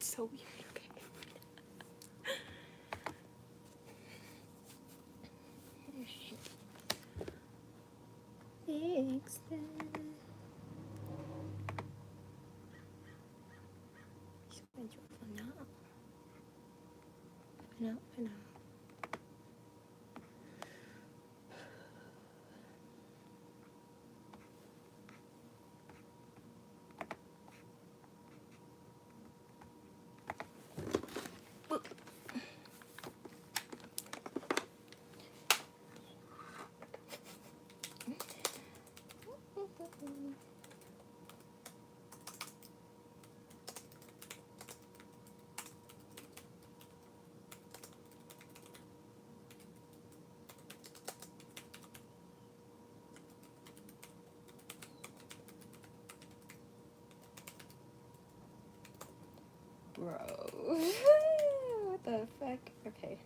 It's so weird. Okay. Fix that. Schedule for now. For now. Bro. What the fuck? Okay.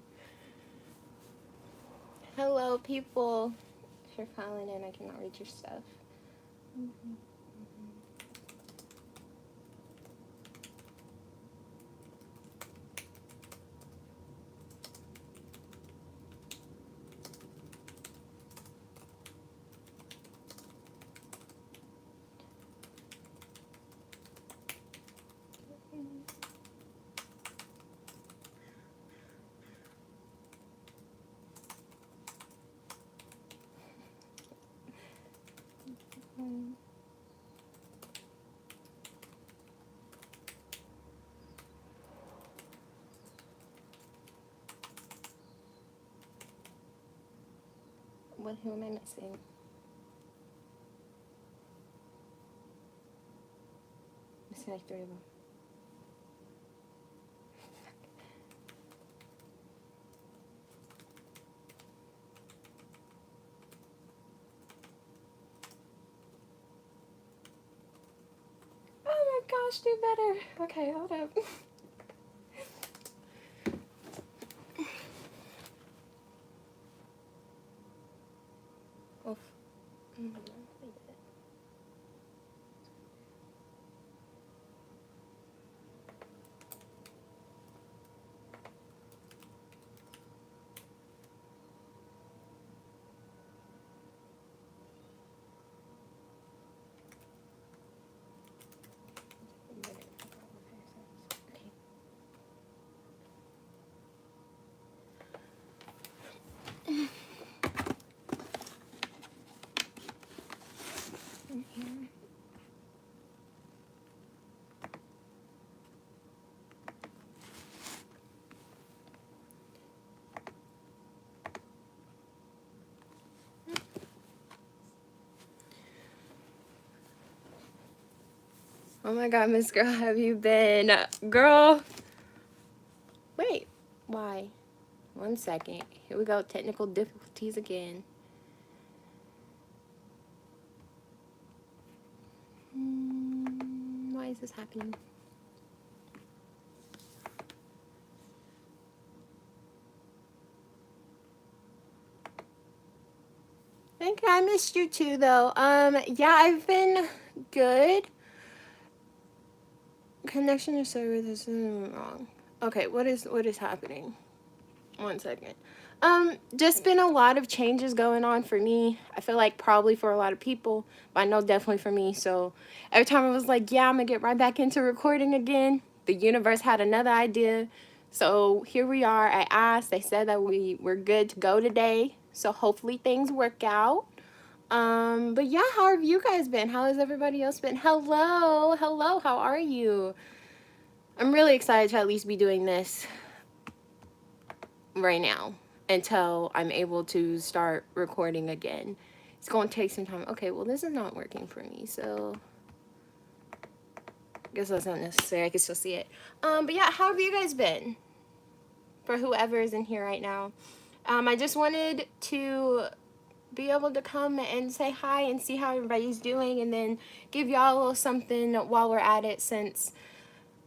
Hello, people. If you're calling in, I cannot read your stuff. Who am I missing? Missing like 3 of them. Oh my gosh, do better. Okay, hold up. Oof. Oh my god, Miss Girl, have you been? Girl. Wait, why? 1 second. Here we go. Technical difficulties again. Why is this happening? I think I missed you too, though. Yeah, I've been good. Connection to server, this is wrong. Okay, what is happening? 1 second. Just been a lot of changes going on for me. I feel like probably for a lot of people, but I know definitely for me. So every time I was like, yeah, I'm gonna get right back into recording again, the universe had another idea. So here we are. I asked, they said that we were good to go today. So hopefully things work out. But yeah, how have you guys been? How has everybody else been? Hello, how are you? I'm really excited to at least be doing this right now until I'm able to start recording again. It's going to take some time. Okay, well, this is not working for me, so I guess that's not necessary. I can still see it. But yeah, how have you guys been? For whoever is in here right now. I just wanted to be able to come and say hi and see how everybody's doing, and then give y'all a little something while we're at it, since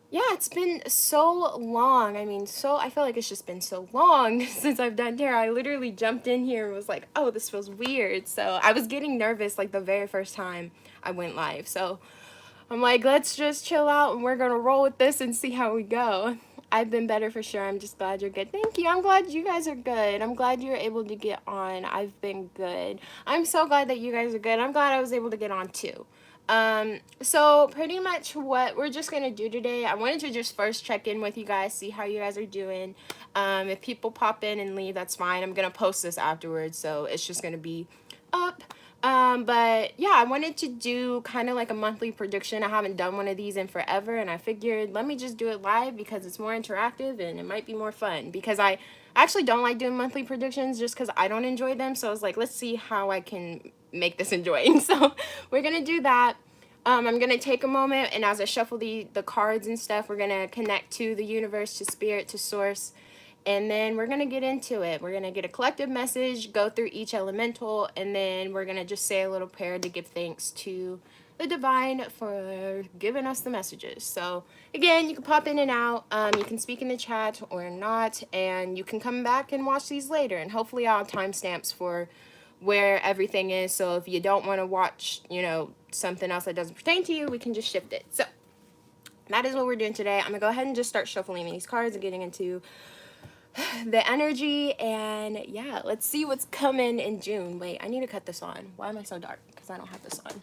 yeah, it's been so long. I mean, I feel like it's just been so long since I've done tarot. I literally jumped in here and was like, oh, this feels weird. So I was getting nervous like the very first time I went live. So I'm like, let's just chill out and we're gonna roll with this and see how we go. I've been better for sure. I'm just glad you're good. Thank you. I'm glad you guys are good. I'm glad you're able to get on. I've been good. I'm so glad that you guys are good. I'm glad I was able to get on too. So pretty much what we're just gonna do today, I wanted to just first check in with you guys, see how you guys are doing. If people pop in and leave, that's fine. I'm gonna post this afterwards, so it's just gonna be up. But yeah, I wanted to do kind of like a monthly prediction. I haven't done one of these in forever, and I figured let me just do it live because it's more interactive and it might be more fun, because I actually don't like doing monthly predictions just because I don't enjoy them. So I was like, let's see how I can make this enjoying. So we're gonna do that. I'm gonna take a moment, and as I shuffle the cards and stuff, we're gonna connect to the universe, to spirit, to source, and then we're gonna get into it. We're gonna get a collective message, go through each elemental, and then we're gonna just say a little prayer to give thanks to the divine for giving us the messages. So again, you can pop in and out. You can speak in the chat or not, and you can come back and watch these later. And hopefully I'll have timestamps for where everything is. So if you don't want to watch, something else that doesn't pertain to you, we can just shift it. So that is what we're doing today. I'm gonna go ahead and just start shuffling these cards and getting into the energy, and yeah, let's see what's coming in June. Wait, I need to cut this on. Why am I so dark? Because I don't have this on.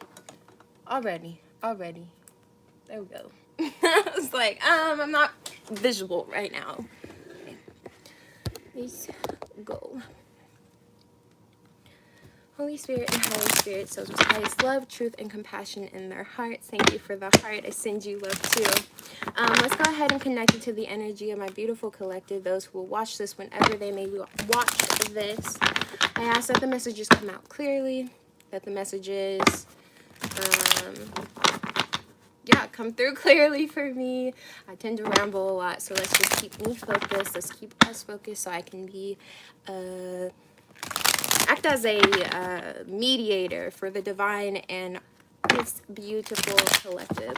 Already. There we go. I was like, I'm not visual right now. Okay. Let's go. Holy Spirit and Holy Spirit, souls with highest love, truth, and compassion in their hearts. Thank you for the heart. I send you love too. Let's go ahead and connect it to the energy of my beautiful collective, those who will watch this whenever they may watch this. I ask that the messages come out clearly, that the messages, come through clearly for me. I tend to ramble a lot, so let's just keep me focused. Let's keep us focused so I can be, act as a mediator for the divine and this beautiful collective.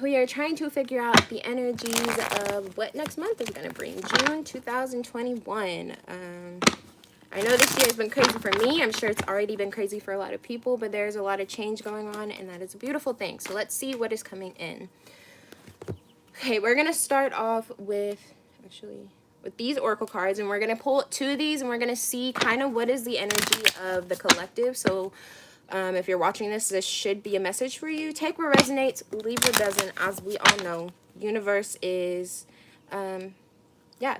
We are trying to figure out the energies of what next month is going to bring. June 2021. I know this year has been crazy for me. I'm sure it's already been crazy for a lot of people, but there's a lot of change going on, and that is a beautiful thing. So let's see what is coming in. Okay, we're going to start off with, with these oracle cards, and we're going to pull two of these, and we're going to see kind of what is the energy of the collective. So if you're watching this, this should be a message for you. Take what resonates, leave what doesn't. As we all know, universe is,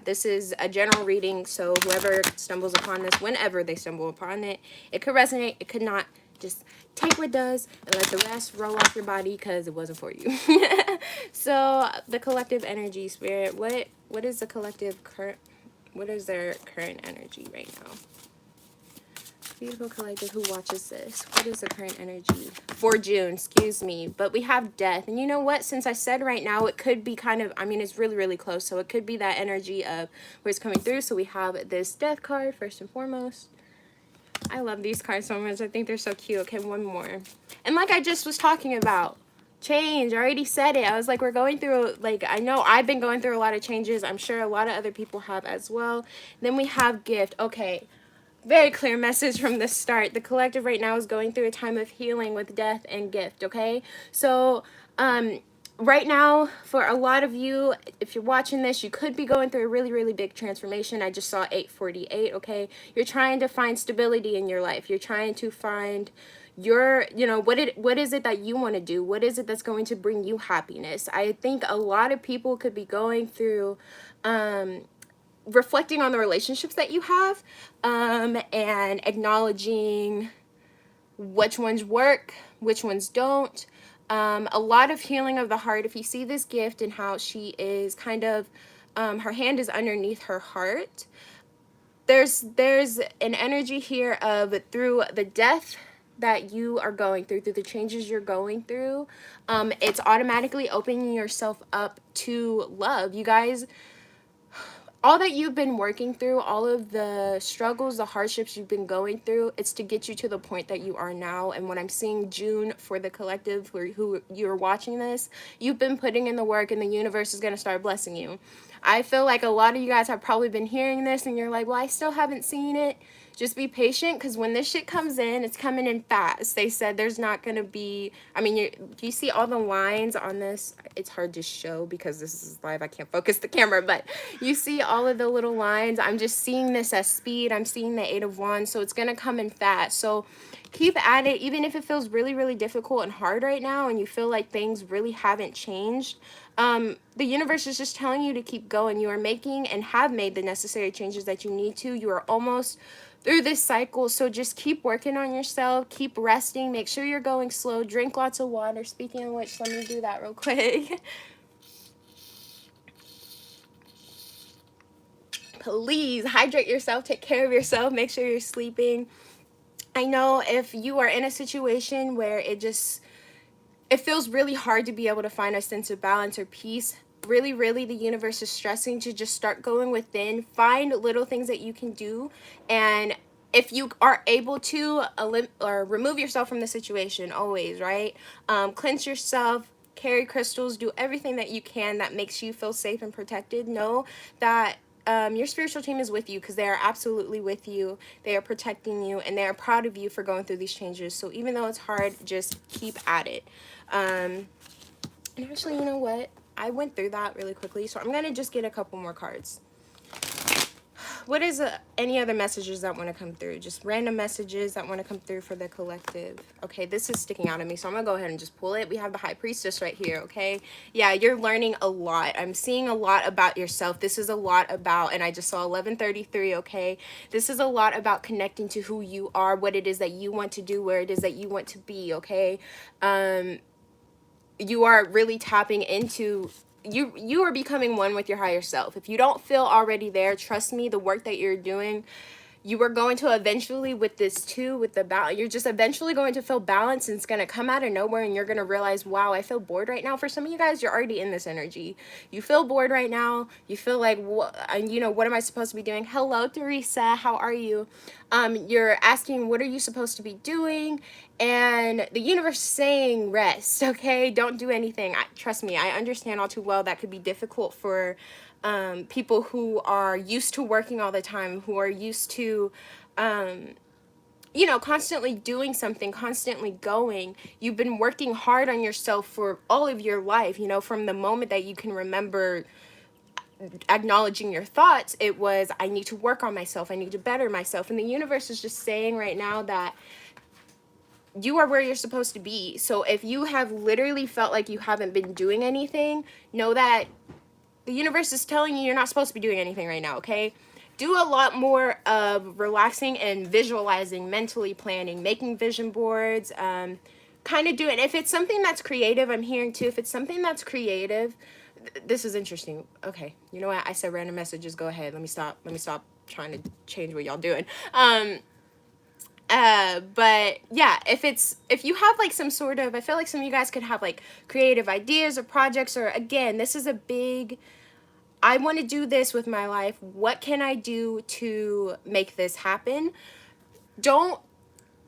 this is a general reading. So whoever stumbles upon this, whenever they stumble upon it, it could resonate, it could not. Just take what does and let the rest roll off your body because it wasn't for you. So the collective energy, spirit, what is the collective current, what is their current energy right now? Beautiful collective who watches this, what is the current energy for June? Excuse me. But we have death, and you know what, since I said right now, it could be kind of, it's really close, so it could be that energy of where it's coming through. So we have this death card first and foremost. I love these cards so much. I think they're so cute. Okay, one more. And like I just was talking about, change. I already said it. I was like, we're going through, I know I've been going through a lot of changes. I'm sure a lot of other people have as well. Then we have gift. Okay, very clear message from the start. The collective right now is going through a time of healing with death and gift, okay? So, right now, for a lot of you, if you're watching this, you could be going through a really big transformation. I just saw 848, okay? You're trying to find stability in your life. You're trying to find your, what is it that you want to do? What is it that's going to bring you happiness? I think a lot of people could be going through, reflecting on the relationships that you have, and acknowledging which ones work, which ones don't. A lot of healing of the heart. If you see this gift and how she is kind of, her hand is underneath her heart, there's an energy here of, through the death that you are going through the changes you're going through, it's automatically opening yourself up to love. You guys, all that you've been working through, all of the struggles, the hardships you've been going through, it's to get you to the point that you are now. And when I'm seeing June for the collective who you're watching this, you've been putting in the work, and the universe is going to start blessing you. I feel like a lot of you guys have probably been hearing this and you're like, well, I still haven't seen it. just be patient, because when this shit comes in, it's coming in fast. They said there's not going to be, I mean, you see all the lines on this? It's hard to show because this is live. I can't focus the camera, but you see all of the little lines. I'm just seeing this as speed. I'm seeing the 8 of Wands, so it's going to come in fast. So keep at it, even if it feels really, really difficult and hard right now and you feel like things really haven't changed. The universe is just telling you to keep going. You are making and have made the necessary changes that you need to. You are almost through this cycle, so just keep working on yourself, keep resting, make sure you're going slow, drink lots of water. Speaking of which, let me do that real quick. Please hydrate yourself, take care of yourself, make sure you're sleeping. I know if you are in a situation where it feels really hard to be able to find a sense of balance or peace, really, really, the universe is stressing to just start going within, find little things that you can do, and if you are able to remove yourself from the situation, always, right? Cleanse yourself, carry crystals, do everything that you can that makes you feel safe and protected. Know that your spiritual team is with you, because they are absolutely with you. They are protecting you, and they are proud of you for going through these changes. So even though it's hard, just keep at it. And actually, you know what? I went through that really quickly, so I'm going to just get a couple more cards. What is any other messages that want to come through? Just random messages that want to come through for the collective. Okay, this is sticking out at me, so I'm going to go ahead and just pull it. We have the High Priestess right here, okay? Yeah, you're learning a lot. I'm seeing a lot about yourself. This is a lot about, and I just saw 1133, okay? This is a lot about connecting to who you are, what it is that you want to do, where it is that you want to be, okay? You are really tapping into... You are becoming one with your higher self. If you don't feel already there, trust me, the work that you're doing, you are going to eventually, with this too, with the balance, you're just eventually going to feel balance, and it's going to come out of nowhere, and you're going to realize, wow, I feel bored right now. For some of you guys, you're already in this energy. You feel bored right now. You feel like, what am I supposed to be doing? Hello, Teresa. How are you? You're asking, what are you supposed to be doing? And the universe is saying, rest, okay? Don't do anything. Trust me, I understand all too well that could be difficult for people who are used to working all the time, who are used to, constantly doing something, constantly going. You've been working hard on yourself for all of your life, from the moment that you can remember acknowledging your thoughts. It was, I need to work on myself. I need to better myself. And the universe is just saying right now that you are where you're supposed to be. So if you have literally felt like you haven't been doing anything, know that the universe is telling you you're not supposed to be doing anything right now, okay? Do a lot more of relaxing and visualizing, mentally planning, making vision boards, kind of do it. If it's something that's creative, I'm hearing too, if it's something that's creative, this is interesting. Okay, you know what? I said random messages. Go ahead. Let me stop trying to change what y'all doing. But yeah, if you have like some sort of, I feel like some of you guys could have like creative ideas or projects, or again, this is a big, I want to do this with my life. What can I do to make this happen? Don't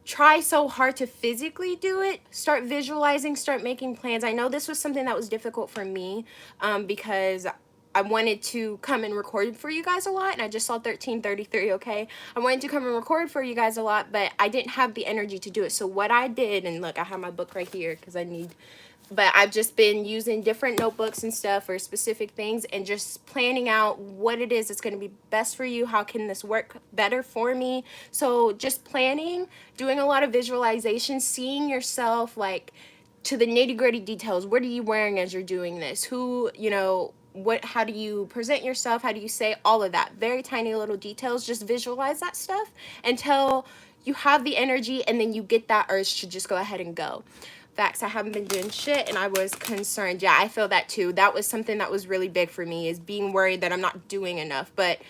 try so hard to physically do it. Start visualizing, start making plans. I know this was something that was difficult for me, because I wanted to come and record for you guys a lot, and I just saw 1333, okay? I wanted to come and record for you guys a lot, but I didn't have the energy to do it. So what I did, and look, I have my book right here because but I've just been using different notebooks and stuff for specific things, and just planning out what it is that's going to be best for you. How can this work better for me? So just planning, doing a lot of visualization, seeing yourself like to the nitty-gritty details. What are you wearing as you're doing this? Who, how do you present yourself? How do you say all of that? Very tiny little details. Just visualize that stuff until you have the energy, and then you get that urge to just go ahead and go. Facts, I haven't been doing shit, and I was concerned. Yeah, I feel that too. That was something that was really big for me, is being worried that I'm not doing enough. But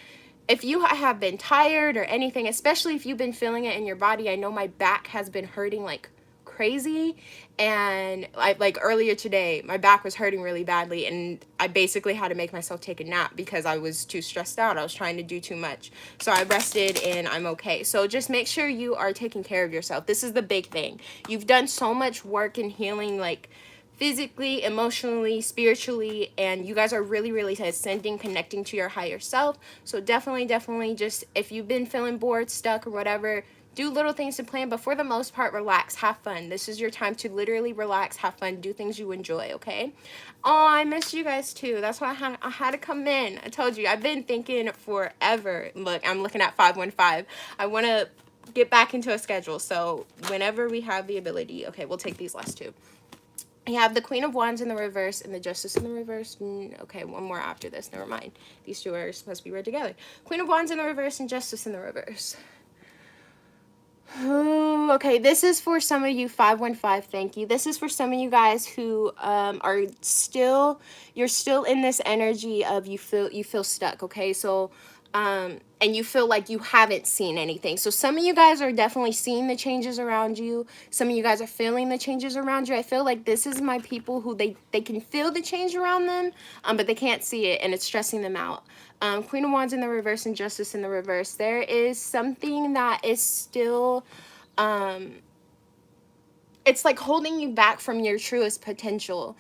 if you have been tired or anything, especially if you've been feeling it in your body, I know my back has been hurting like crazy, and like earlier today my back was hurting really badly, and I basically had to make myself take a nap because I was too stressed out. I was trying to do too much, so I rested and I'm okay. So just make sure you are taking care of yourself. This is the big thing. You've done so much work in healing, like physically, emotionally, spiritually, and you guys are really, really ascending, connecting to your higher self. So definitely just, if you've been feeling bored, stuck, or whatever, do little things to plan, but for the most part, relax, have fun. This is your time to literally relax, have fun, do things you enjoy, okay? Oh, I missed you guys too. That's why I had to come in. I told you, I've been thinking forever. Look, I'm looking at 515. I want to get back into a schedule, so whenever we have the ability. Okay, we'll take these last two. You have the Queen of Wands in the reverse and the Justice in the reverse. Okay, one more after this. Never mind. These two are supposed to be read together. Queen of Wands in the reverse and Justice in the reverse. Ooh, okay, this is for some of you, 515, thank you. This is for some of you guys who are still, you're still in this energy of you feel stuck, okay? So, and you feel like you haven't seen anything. So some of you guys are definitely seeing the changes around you. Some of you guys are feeling the changes around you. I feel like this is my people who they can feel the change around them, but they can't see it, and it's stressing them out. Queen of Wands in the reverse and Justice in the reverse. There is something that is still, it's like holding you back from your truest potential.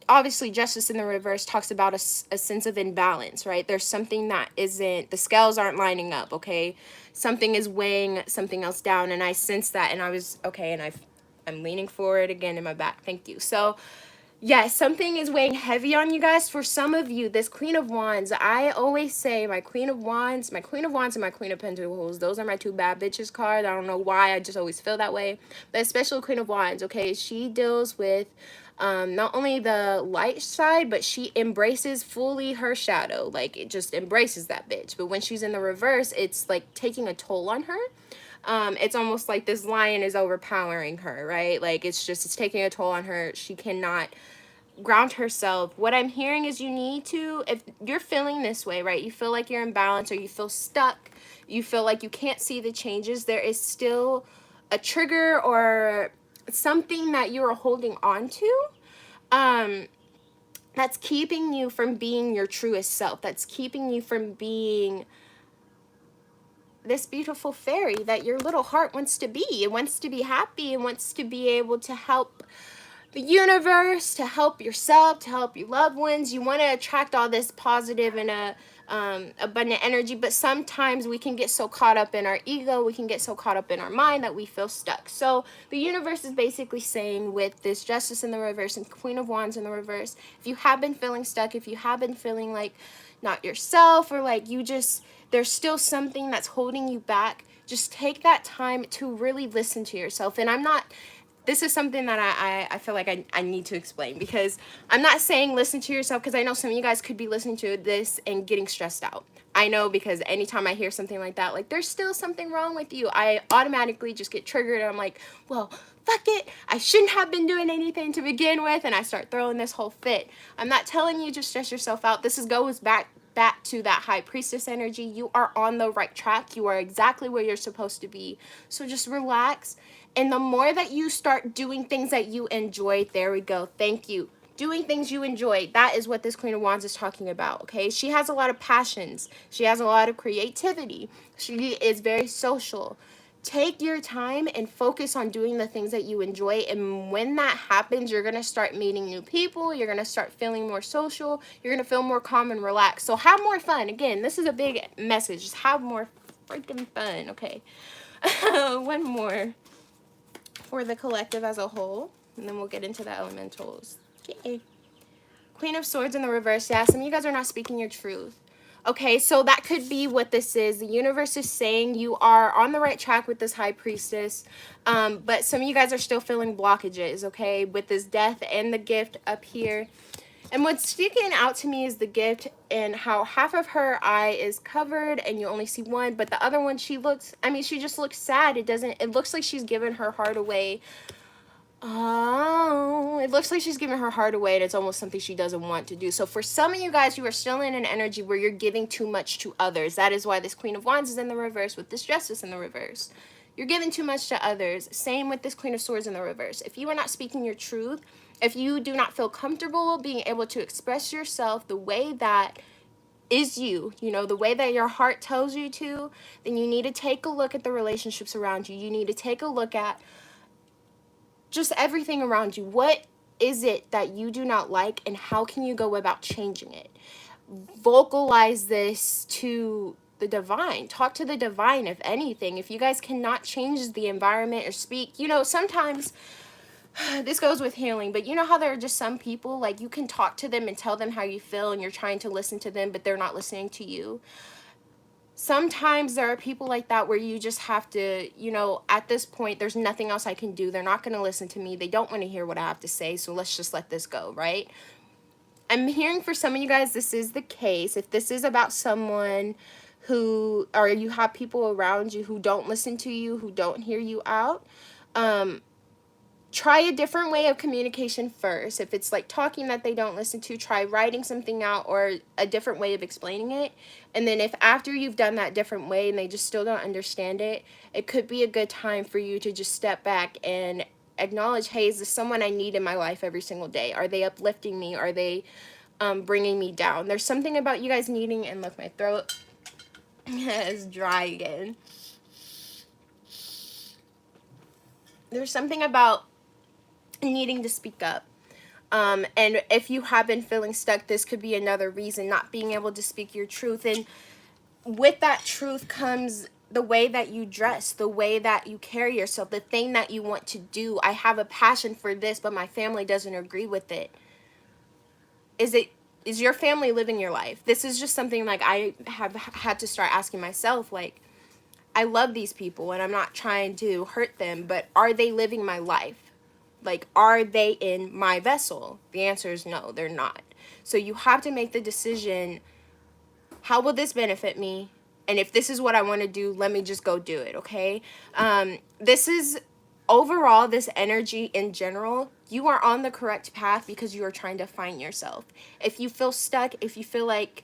Obviously, Justice in the reverse talks about a sense of imbalance, right? There's something that isn't, the scales aren't lining up, okay? Something is weighing something else down, and I sense that, and I was, okay, and I'm leaning forward again in my back. Thank you. So, yes, something is weighing heavy on you guys. For some of you, this Queen of Wands, I always say my Queen of Wands and my Queen of Pentacles, those are my two bad bitches cards. I don't know why, I just always feel that way. But especially Queen of Wands, okay, she deals with not only the light side, but she embraces fully her shadow. Like, it just embraces that bitch. But when she's in the reverse, it's like taking a toll on her. It's almost like this lion is overpowering her, right? Like, it's taking a toll on her. She cannot ground herself. What I'm hearing is you need to, if you're feeling this way, right? You feel like you're imbalanced, or you feel stuck, you feel like you can't see the changes, there is still a trigger or something that you are holding on to, that's keeping you from being your truest self, that's keeping you from being this beautiful fairy that your little heart wants to be. It wants to be happy. It wants to be able to help the universe, to help yourself, to help your loved ones. You want to attract all this positive and abundant energy, but sometimes we can get so caught up in our ego, we can get so caught up in our mind that we feel stuck. So the universe is basically saying, with this Justice in the reverse and Queen of Wands in the reverse, if you have been feeling stuck, if you have been feeling like not yourself, or like you just, there's still something that's holding you back, just take that time to really listen to yourself. And I'm not, this is something that I feel like I need to explain, because I'm not saying listen to yourself, because I know some of you guys could be listening to this and getting stressed out. I know, because anytime I hear something like that, like there's still something wrong with you, I automatically just get triggered, and I'm like, well, fuck it, I shouldn't have been doing anything to begin with, and I start throwing this whole fit. I'm not telling you just stress yourself out. This goes back to that High Priestess energy. You are on the right track. You are exactly where you're supposed to be. So just relax. And the more that you start doing things that you enjoy, there we go. Thank you. Doing things you enjoy. That is what this Queen of Wands is talking about, okay? She has a lot of passions. She has a lot of creativity. She is very social. Take your time and focus on doing the things that you enjoy. And when that happens, you're going to start meeting new people. You're going to start feeling more social. You're going to feel more calm and relaxed. So have more fun. Again, this is a big message. Just have more freaking fun, okay? One more for the collective as a whole, and then we'll get into the elementals. Okay. Queen of Swords in the reverse. Yeah, some of you guys are not speaking your truth. Okay, so that could be what this is. The universe is saying you are on the right track with this High Priestess, but some of you guys are still feeling blockages, okay, with this Death and the Gift up here. And what's sticking out to me is the Gift, and how half of her eye is covered and you only see one, but the other one, she just looks sad. It looks like she's giving her heart away. Oh, it looks like she's giving her heart away, and it's almost something she doesn't want to do. So for some of you guys, you are still in an energy where you're giving too much to others. That is why this Queen of Wands is in the reverse with this Justice in the reverse. You're giving too much to others. Same with this Queen of Swords in the reverse. If you are not speaking your truth, if you do not feel comfortable being able to express yourself the way that is you, the way that your heart tells you to, then you need to take a look at the relationships around you. You need to take a look at, just everything around you. What is it that you do not like, and how can you go about changing it? Vocalize this to the divine. Talk to the divine, if anything. If you guys cannot change the environment or speak, you know, sometimes this goes with healing, but you know how there are just some people, like, you can talk to them and tell them how you feel, and you're trying to listen to them, but they're not listening to you. Sometimes there are people like that where you just have to, you know, at this point, there's nothing else I can do. They're not going to listen to me. They don't want to hear what I have to say, so let's just let this go, right? I'm hearing for some of you guys this is the case. If this is about someone who, or you have people around you who don't listen to you, who don't hear you out, try a different way of communication first. If it's like talking that they don't listen to, try writing something out or a different way of explaining it. And then if after you've done that different way and they just still don't understand it, it could be a good time for you to just step back and acknowledge, hey, is this someone I need in my life every single day? Are they uplifting me? Are they bringing me down? There's something about you guys needing, and look, my throat is dry again. There's something about needing to speak up. And if you have been feeling stuck, this could be another reason, not being able to speak your truth. And with that truth comes the way that you dress, the way that you carry yourself, the thing that you want to do. I have a passion for this, but my family doesn't agree with it. Is your family living your life? This is just something like I have had to start asking myself, like, I love these people and I'm not trying to hurt them, but are they living my life? Like, are they in my vessel? The answer is no, they're not. So you have to make the decision, how will this benefit me? And if this is what I want to do, let me just go do it, okay? This is, overall, this energy in general, you are on the correct path because you are trying to find yourself. If you feel stuck, if you feel like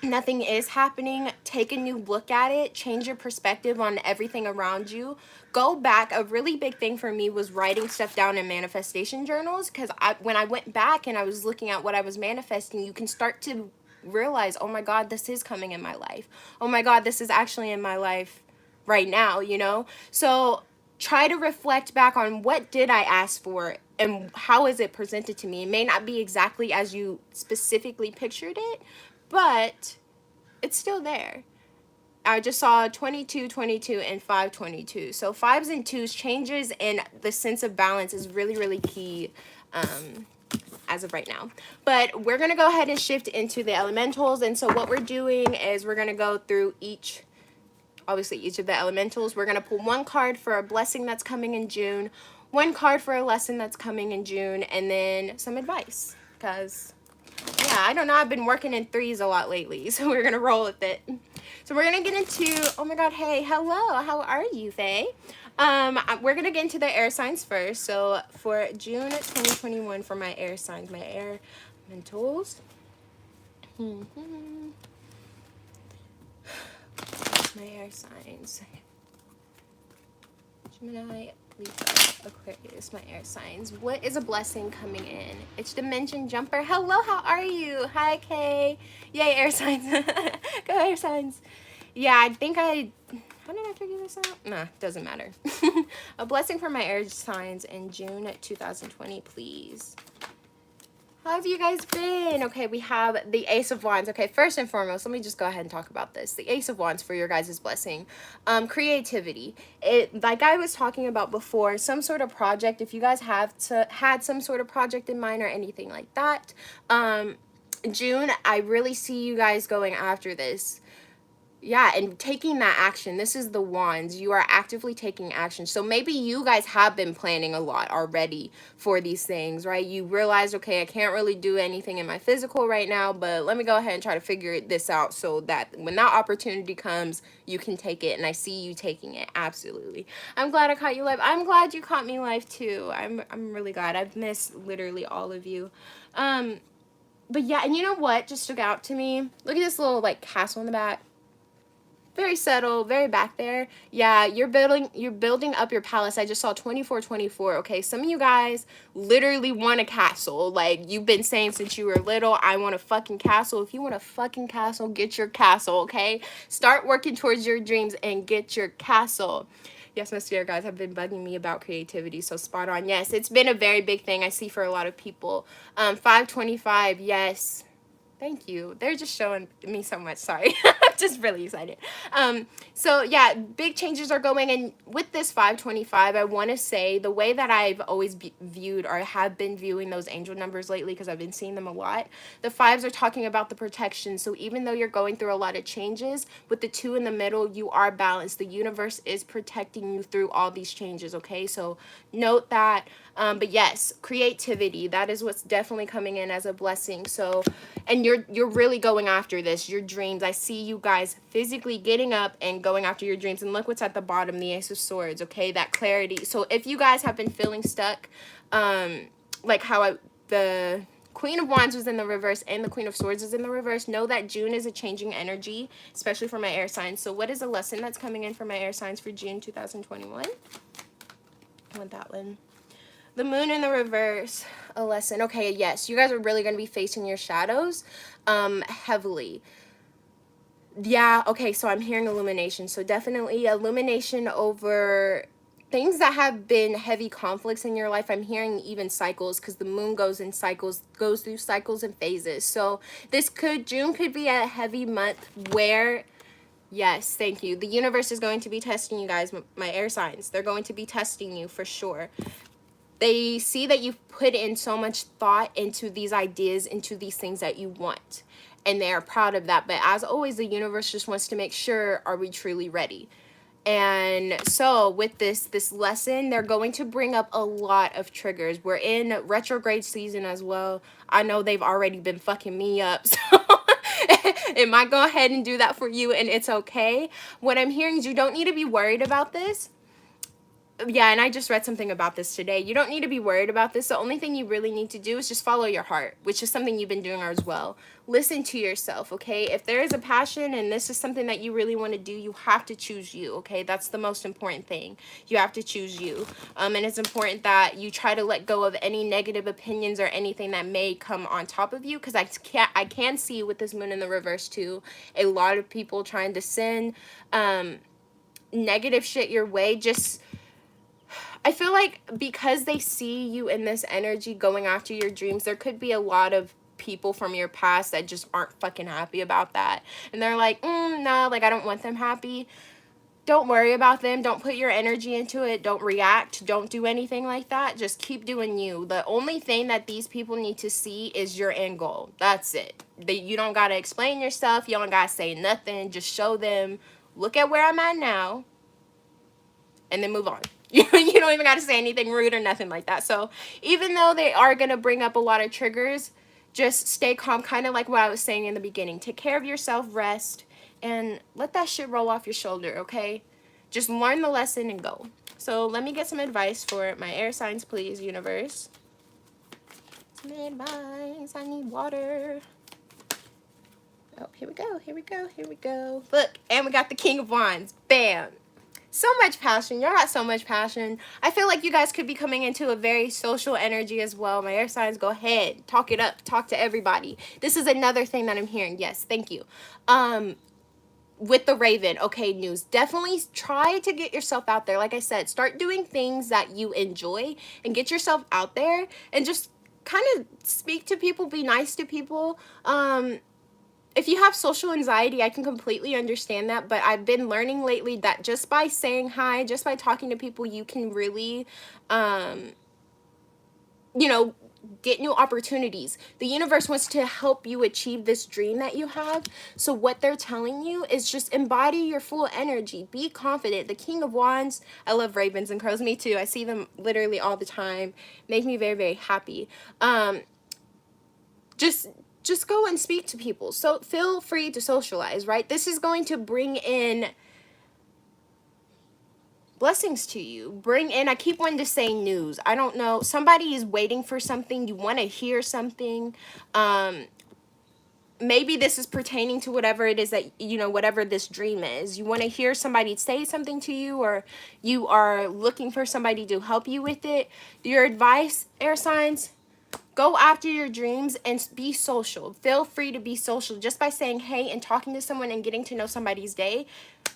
nothing is happening, take a new look at it, change your perspective on everything around you. Go back. A really big thing for me was writing stuff down in manifestation journals, because when I went back and I was looking at what I was manifesting, you can start to realize, oh my God, this is coming in my life. Oh my God, this is actually in my life right now, you know? So try to reflect back on, what did I ask for and how is it presented to me? It may not be exactly as you specifically pictured it, but it's still there. I just saw 22, 22, and 522. So 5s and 2s, changes in the sense of balance is really, really key as of right now. But we're going to go ahead and shift into the elementals. And so what we're doing is we're going to go through each of the elementals. We're going to pull one card for a blessing that's coming in June, one card for a lesson that's coming in June, and then some advice. Because, yeah, I don't know, I've been working in 3s a lot lately, so we're going to roll with it. So we're going to get into, oh my God, hey, hello, how are you, Faye? We're going to get into the air signs first. So for June 2021, for my air signs, my air mentals. My air signs. Gemini, Libra, Aquarius, my air signs. What is a blessing coming in? It's Dimension Jumper. Hello, how are you? Hi, Kay. Yay, air signs. Go air signs. Yeah, I think how did I figure this out? Nah, doesn't matter. A blessing for my air signs in June 2020, please. How have you guys been? Okay, we have the Ace of Wands. Okay, first and foremost, let me just go ahead and talk about this. The Ace of Wands for your guys' blessing. Creativity. Like I was talking about before, some sort of project. If you guys had some sort of project in mind or anything like that, June, I really see you guys going after this. Yeah, and taking that action. This is the Wands. You are actively taking action. So maybe you guys have been planning a lot already for these things, right? You realize, okay, I can't really do anything in my physical right now, but let me go ahead and try to figure this out so that when that opportunity comes, you can take it. And I see you taking it. Absolutely. I'm glad I caught you live. I'm glad you caught me live too. I'm really glad. I've missed literally all of you. But yeah, and you know what just stuck out to me? Look at this little like castle in the back. Very subtle, very back there. Yeah, you're building up your palace. I just saw 2424. Okay, some of you guys literally want a castle. Like, you've been saying since you were little, I want a fucking castle. If you want a fucking castle, get your castle, okay? Start working towards your dreams and get your castle. Yes, my spirit guys have been bugging me about creativity, so spot on. Yes, it's been a very big thing I see for a lot of people. 525, yes. Thank you. They're just showing me so much. Sorry. I'm just really excited. So yeah, big changes are going. And with this 525, I want to say the way that I've always viewed or have been viewing those angel numbers lately, because I've been seeing them a lot, the fives are talking about the protection. So even though you're going through a lot of changes, with the 2 in the middle, you are balanced. The universe is protecting you through all these changes. Okay. So note that. But yes, creativity, that is what's definitely coming in as a blessing. So, and you're really going after this, your dreams. I see you guys physically getting up and going after your dreams. And look what's at the bottom, the Ace of Swords, okay? That clarity. So if you guys have been feeling stuck, like how the Queen of Wands was in the reverse and the Queen of Swords is in the reverse, know that June is a changing energy, especially for my air signs. So what is a lesson that's coming in for my air signs for June 2021? I want that one. The moon in the reverse, a lesson. Okay, yes, you guys are really going to be facing your shadows heavily. Yeah, okay, so I'm hearing illumination. So definitely illumination over things that have been heavy conflicts in your life. I'm hearing even cycles, because the moon goes in cycles, goes through cycles and phases. So June could be a heavy month where, yes, thank you. The universe is going to be testing you guys, my air signs. They're going to be testing you for sure. They see that you've put in so much thought into these ideas, into these things that you want. And they are proud of that. But as always, the universe just wants to make sure, are we truly ready? And so with this lesson, they're going to bring up a lot of triggers. We're in retrograde season as well. I know they've already been fucking me up. So it might go ahead and do that for you, and it's okay. What I'm hearing is you don't need to be worried about this. Yeah, and I just read something about this today. You don't need to be worried about this. The only thing you really need to do is just follow your heart, which is something you've been doing as well. Listen to yourself, okay? If there is a passion and this is something that you really want to do, you have to choose you, okay? That's the most important thing. You have to choose you. And it's important that you try to let go of any negative opinions or anything that may come on top of you, because I can see with this moon in the reverse too, a lot of people trying to send negative shit your way. Just, I feel like because they see you in this energy going after your dreams, there could be a lot of people from your past that just aren't fucking happy about that. And they're like, no, like I don't want them happy. Don't worry about them. Don't put your energy into it. Don't react. Don't do anything like that. Just keep doing you. The only thing that these people need to see is your end goal. That's it. You don't got to explain yourself. You don't got to say nothing. Just show them, look at where I'm at now, and then move on. You don't even got to say anything rude or nothing like that. So even though they are going to bring up a lot of triggers, just stay calm, kind of like what I was saying in the beginning. Take care of yourself, rest, and let that shit roll off your shoulder, okay? Just learn the lesson and go. So let me get some advice for my air signs, please, universe. Some advice. I need water. Oh, here we go, here we go, here we go. Look, and we got the King of Wands. Bam. So much passion. Y'all got so much passion. I feel like you guys could be coming into a very social energy as well. My air signs, go ahead. Talk it up. Talk to everybody. This is another thing that I'm hearing. Yes, thank you. With the Raven, okay, news. Definitely try to get yourself out there. Like I said, start doing things that you enjoy and get yourself out there and just kind of speak to people. Be nice to people. If you have social anxiety, I can completely understand that, but I've been learning lately that just by saying hi, just by talking to people, you can really, get new opportunities. The universe wants to help you achieve this dream that you have. So what they're telling you is just embody your full energy. Be confident. The King of Wands, I love ravens and crows. Me too. I see them literally all the time. Make me very, very happy. Just go and speak to people. So feel free to socialize, right? This is going to bring in blessings to you. Bring in, I keep wanting to say news. I don't know. Somebody is waiting for something. You want to hear something. Maybe this is pertaining to whatever it is that, whatever this dream is. You want to hear somebody say something to you, or you are looking for somebody to help you with it. Your advice, air signs, go after your dreams and be social. Feel free to be social. Just by saying hey and talking to someone and getting to know somebody's day,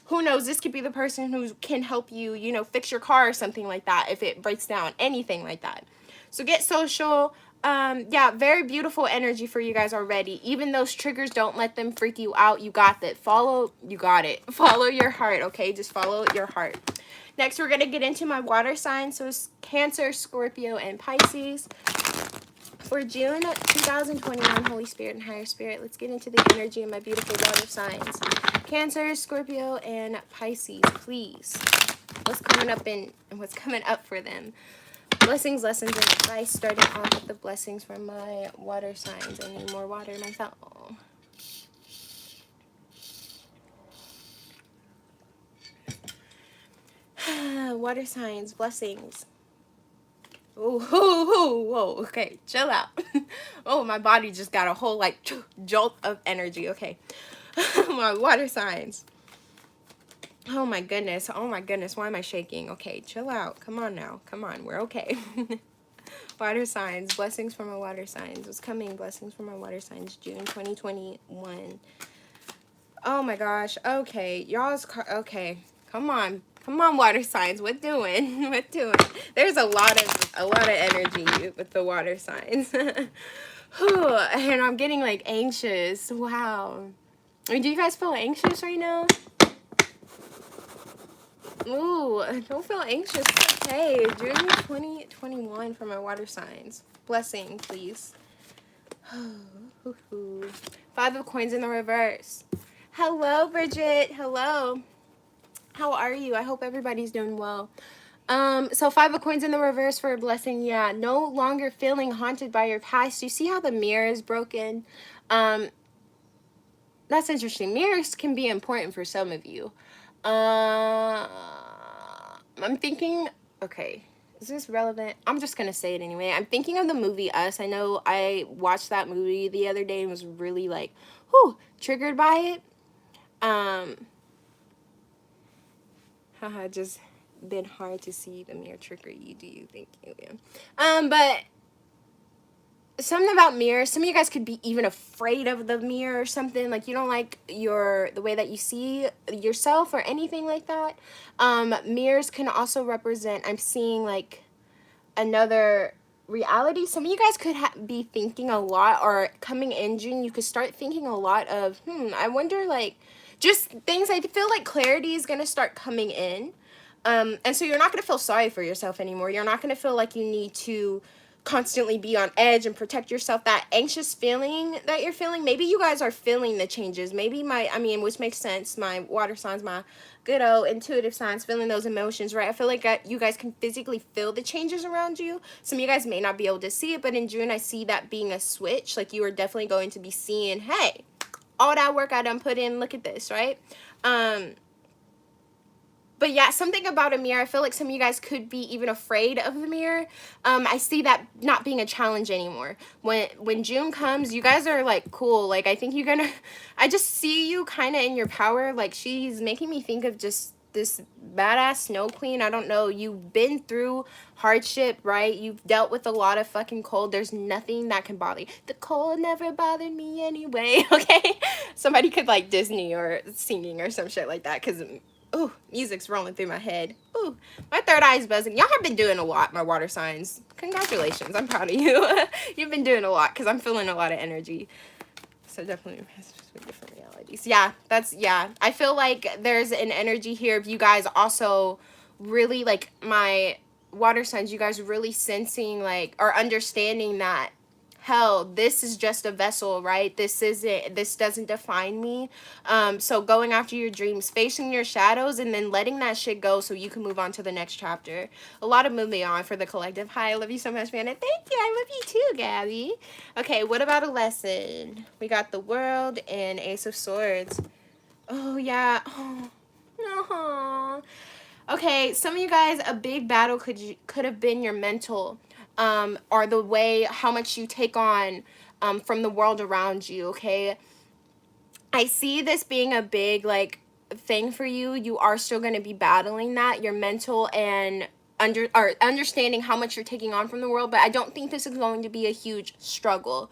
who knows, this could be the person who can help you, you know, fix your car or something like that if it breaks down, anything like that. So get social. Yeah, very beautiful energy for you guys already. Even those triggers, don't let them freak you out. You got that. You got it. Follow your heart, okay? Just follow your heart. Next, we're going to get into my water signs. So it's Cancer, Scorpio, and Pisces. For June 2021, Holy Spirit and Higher Spirit, let's get into the energy of my beautiful water signs. Cancer, Scorpio, and Pisces, please. What's coming up and what's coming up for them? Blessings, lessons, and advice. Starting off with the blessings from my water signs. I need more water myself. Water signs, blessings. Oh, whoa, okay, chill out. Oh, my body just got a whole, like, jolt of energy, okay. My water signs. Oh my goodness, why am I shaking? Okay, chill out, come on now, come on, we're okay. Water signs, blessings from my water signs. What's coming? Blessings from my water signs, June 2021. Oh my gosh, okay, y'all's, okay, come on, water signs, what doing? What doing? There's a lot of energy with the water signs. And I'm getting like anxious. Wow. I mean, do you guys feel anxious right now? Ooh, don't feel anxious. It's okay. June 2021 for my water signs. Blessing, please. Five of coins in the reverse. Hello, Bridget. Hello. How are you? I hope everybody's doing well. So five of coins in the reverse for a blessing. Yeah, no longer feeling haunted by your past. You see how the mirror is broken? That's interesting. Mirrors can be important for some of you. I'm thinking, okay, is this relevant? I'm just gonna say it anyway. I'm thinking of the movie Us. I know I watched that movie the other day and was really like, whew, triggered by it. Haha, just been hard to see the mirror trigger you. Do you think you am? But something about mirrors. Some of you guys could be even afraid of the mirror or something. Like you don't like the way that you see yourself or anything like that. Mirrors can also represent, I'm seeing like another reality. Some of you guys could be thinking a lot, or coming in June, you could start thinking a lot of, I wonder, like, just things. I feel like clarity is going to start coming in. And so you're not going to feel sorry for yourself anymore. You're not going to feel like you need to constantly be on edge and protect yourself. That anxious feeling that you're feeling, maybe you guys are feeling the changes. Maybe which makes sense, my water signs, my good old intuitive signs, feeling those emotions, right? I feel like you guys can physically feel the changes around you. Some of you guys may not be able to see it, but in June, I see that being a switch. Like you are definitely going to be seeing, hey, all that work I done put in, look at this, right? But yeah, something about a mirror, I feel like some of you guys could be even afraid of the mirror. I see that not being a challenge anymore. When June comes, you guys are like, cool. Like, I think I just see you kind of in your power. Like, she's making me think of just this badass snow queen. I don't know. You've been through hardship, right? You've dealt with a lot of fucking cold. There's nothing that can bother you. The cold never bothered me anyway, okay? Somebody could like Disney or singing or some shit like that, because ooh, music's rolling through my head. Ooh, my third eye is buzzing. Y'all have been doing a lot, my water signs. Congratulations. I'm proud of you. You've been doing a lot because I'm feeling a lot of energy. So definitely with different realities. Yeah, I feel like there's an energy here of you guys also really, like, my water signs, you guys really sensing, like, or understanding that, hell, this is just a vessel, right? This doesn't define me. So going after your dreams, facing your shadows, and then letting that shit go so you can move on to the next chapter. A lot of moving on for the collective. Hi, I love you so much, man. And thank you. I love you too, Gabby. Okay, what about a lesson? We got the World and Ace of Swords. Oh, yeah. Oh, no. Okay, some of you guys, a big battle could have been your mental, or the way, how much you take on from the world around you, okay? I see this being a big, like, thing for you. You are still going to be battling that, your mental and understanding how much you're taking on from the world, but I don't think this is going to be a huge struggle.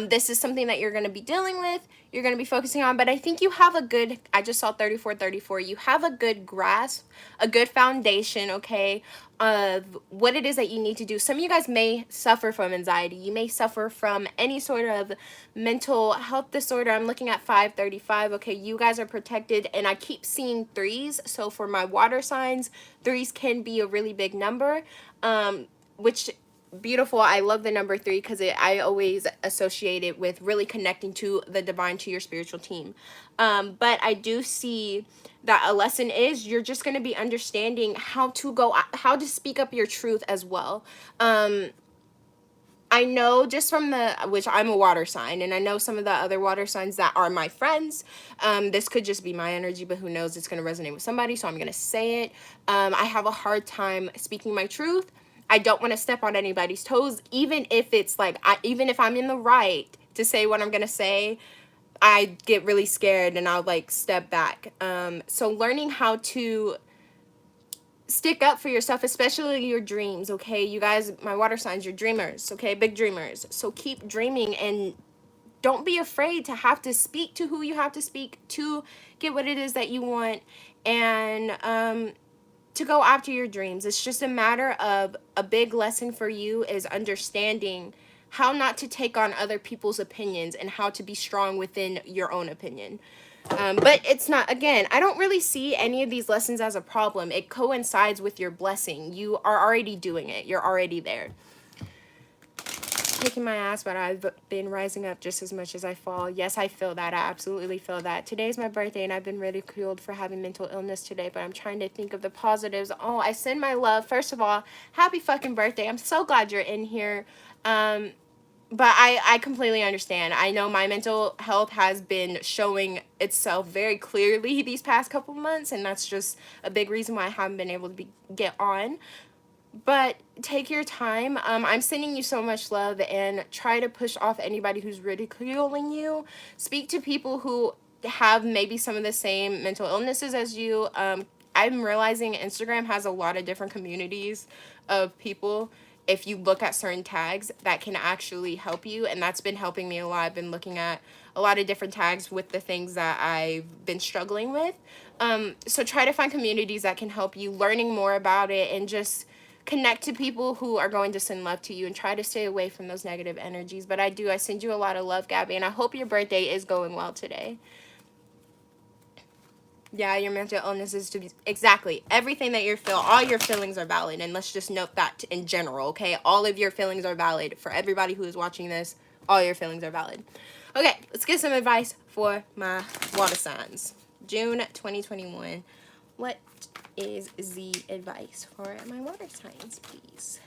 This is something that you're going to be dealing with, you're going to be focusing on, but I think you have a good, I just saw 3434, you have a good grasp, a good foundation, okay, of what it is that you need to do. Some of you guys may suffer from anxiety. You may suffer from any sort of mental health disorder. I'm looking at 535. Okay, you guys are protected, and I keep seeing threes. So for my water signs, threes can be a really big number, which beautiful. I love the number 3 because I always associate it with really connecting to the divine, to your spiritual team. But I do see that a lesson is you're just going to be understanding how to speak up your truth as well. I know just from which I'm a water sign, and I know some of the other water signs that are my friends. This could just be my energy, but who knows, it's going to resonate with somebody, so I'm going to say it. I have a hard time speaking my truth. I don't want to step on anybody's toes, even if it's like, even if I'm in the right to say what I'm going to say, I get really scared and I'll like step back. So learning how to stick up for yourself, especially your dreams, okay? You guys, my water signs, you're dreamers, okay? Big dreamers. So keep dreaming and don't be afraid to have to speak to who you have to speak to, get what it is that you want, and to go after your dreams. It's just a matter of, a big lesson for you is understanding how not to take on other people's opinions and how to be strong within your own opinion. But it's not, again, I don't really see any of these lessons as a problem. It coincides with your blessing. You are already doing it. You're already there. Kicking my ass, but I've been rising up just as much as I fall. Yes, I feel that. I absolutely feel that. Today's my birthday, and I've been ridiculed for having mental illness today, but I'm trying to think of the positives. Oh, I send my love. First of all, happy fucking birthday. I'm so glad you're in here. But I completely understand. I know my mental health has been showing itself very clearly these past couple months, and that's just a big reason why I haven't been able to get on. But take your time. I'm sending you so much love, and try to push off anybody who's ridiculing you. Speak to people who have maybe some of the same mental illnesses as you. I'm realizing Instagram has a lot of different communities of people. If you look at certain tags, that can actually help you, and that's been helping me a lot. I've been looking at a lot of different tags with the things that I've been struggling with. So try to find communities that can help you, learning more about it, and just connect to people who are going to send love to you, and try to stay away from those negative energies. But I send you a lot of love, Gabby, and I hope your birthday is going well today. Yeah, your mental illness is to be, exactly, everything that you feel, all your feelings are valid, and let's just note that in general, okay? All of your feelings are valid. For everybody who is watching this, all your feelings are valid. Okay, let's get some advice for my water signs. June 2021. What is the advice for my water signs, please?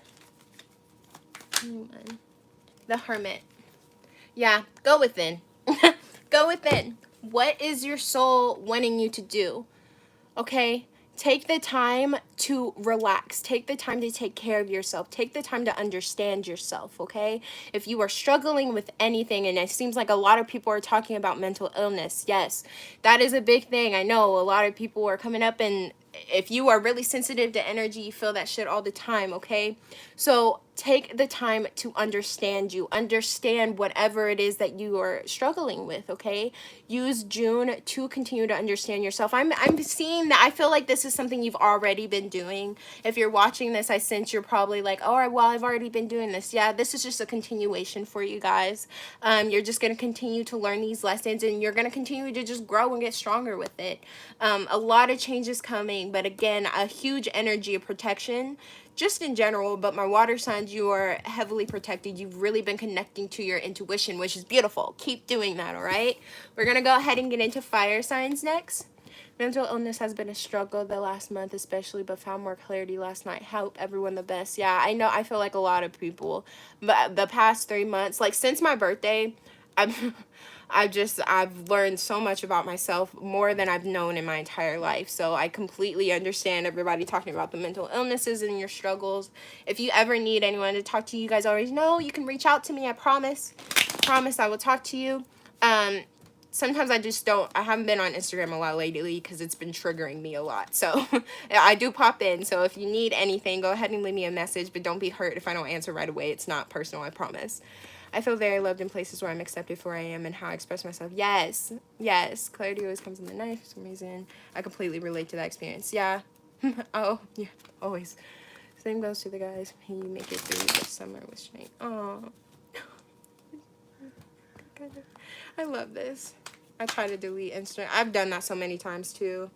The Hermit. Yeah, go within. Go within. What is your soul wanting you to do? Okay? Take the time to relax. Take the time to take care of yourself. Take the time to understand yourself, okay? If you are struggling with anything, and it seems like a lot of people are talking about mental illness, yes, that is a big thing. I know a lot of people are coming up, and if you are really sensitive to energy, you feel that shit all the time, okay? So take the time to understand you. Understand whatever it is that you are struggling with, okay? Use June to continue to understand yourself. I'm seeing that. I feel like this is something you've already been doing. If you're watching this, I sense you're probably like, oh, well, I've already been doing this. Yeah, this is just a continuation for you guys. You're just going to continue to learn these lessons, and you're going to continue to just grow and get stronger with it. A lot of changes coming, but again, a huge energy of protection just in general. But my water signs, you are heavily protected. You've really been connecting to your intuition, which is beautiful. Keep doing that, all right? We're gonna go ahead and get into fire signs next. Mental illness has been a struggle the last month especially, but found more clarity last night. Hope everyone the best. Yeah, I know. I feel like a lot of people, but the past 3 months, like since my birthday, I've learned so much about myself, more than I've known in my entire life. So I completely understand everybody talking about the mental illnesses and your struggles. If you ever need anyone to talk to, you guys always know you can reach out to me. I promise I will talk to you. sometimes I just don't, I haven't been on Instagram a lot lately because it's been triggering me a lot. So I do pop in. So if you need anything, go ahead and leave me a message, but don't be hurt if I don't answer right away. It's not personal, I promise. I feel very loved in places where I'm accepted for who I am and how I express myself. Yes, yes. Clarity always comes in the night for some reason. I completely relate to that experience. Yeah. Oh, yeah, always. Same goes to the guys. You make it through the summer with strength. Oh. I love this. I try to delete Instagram. I've done that so many times too.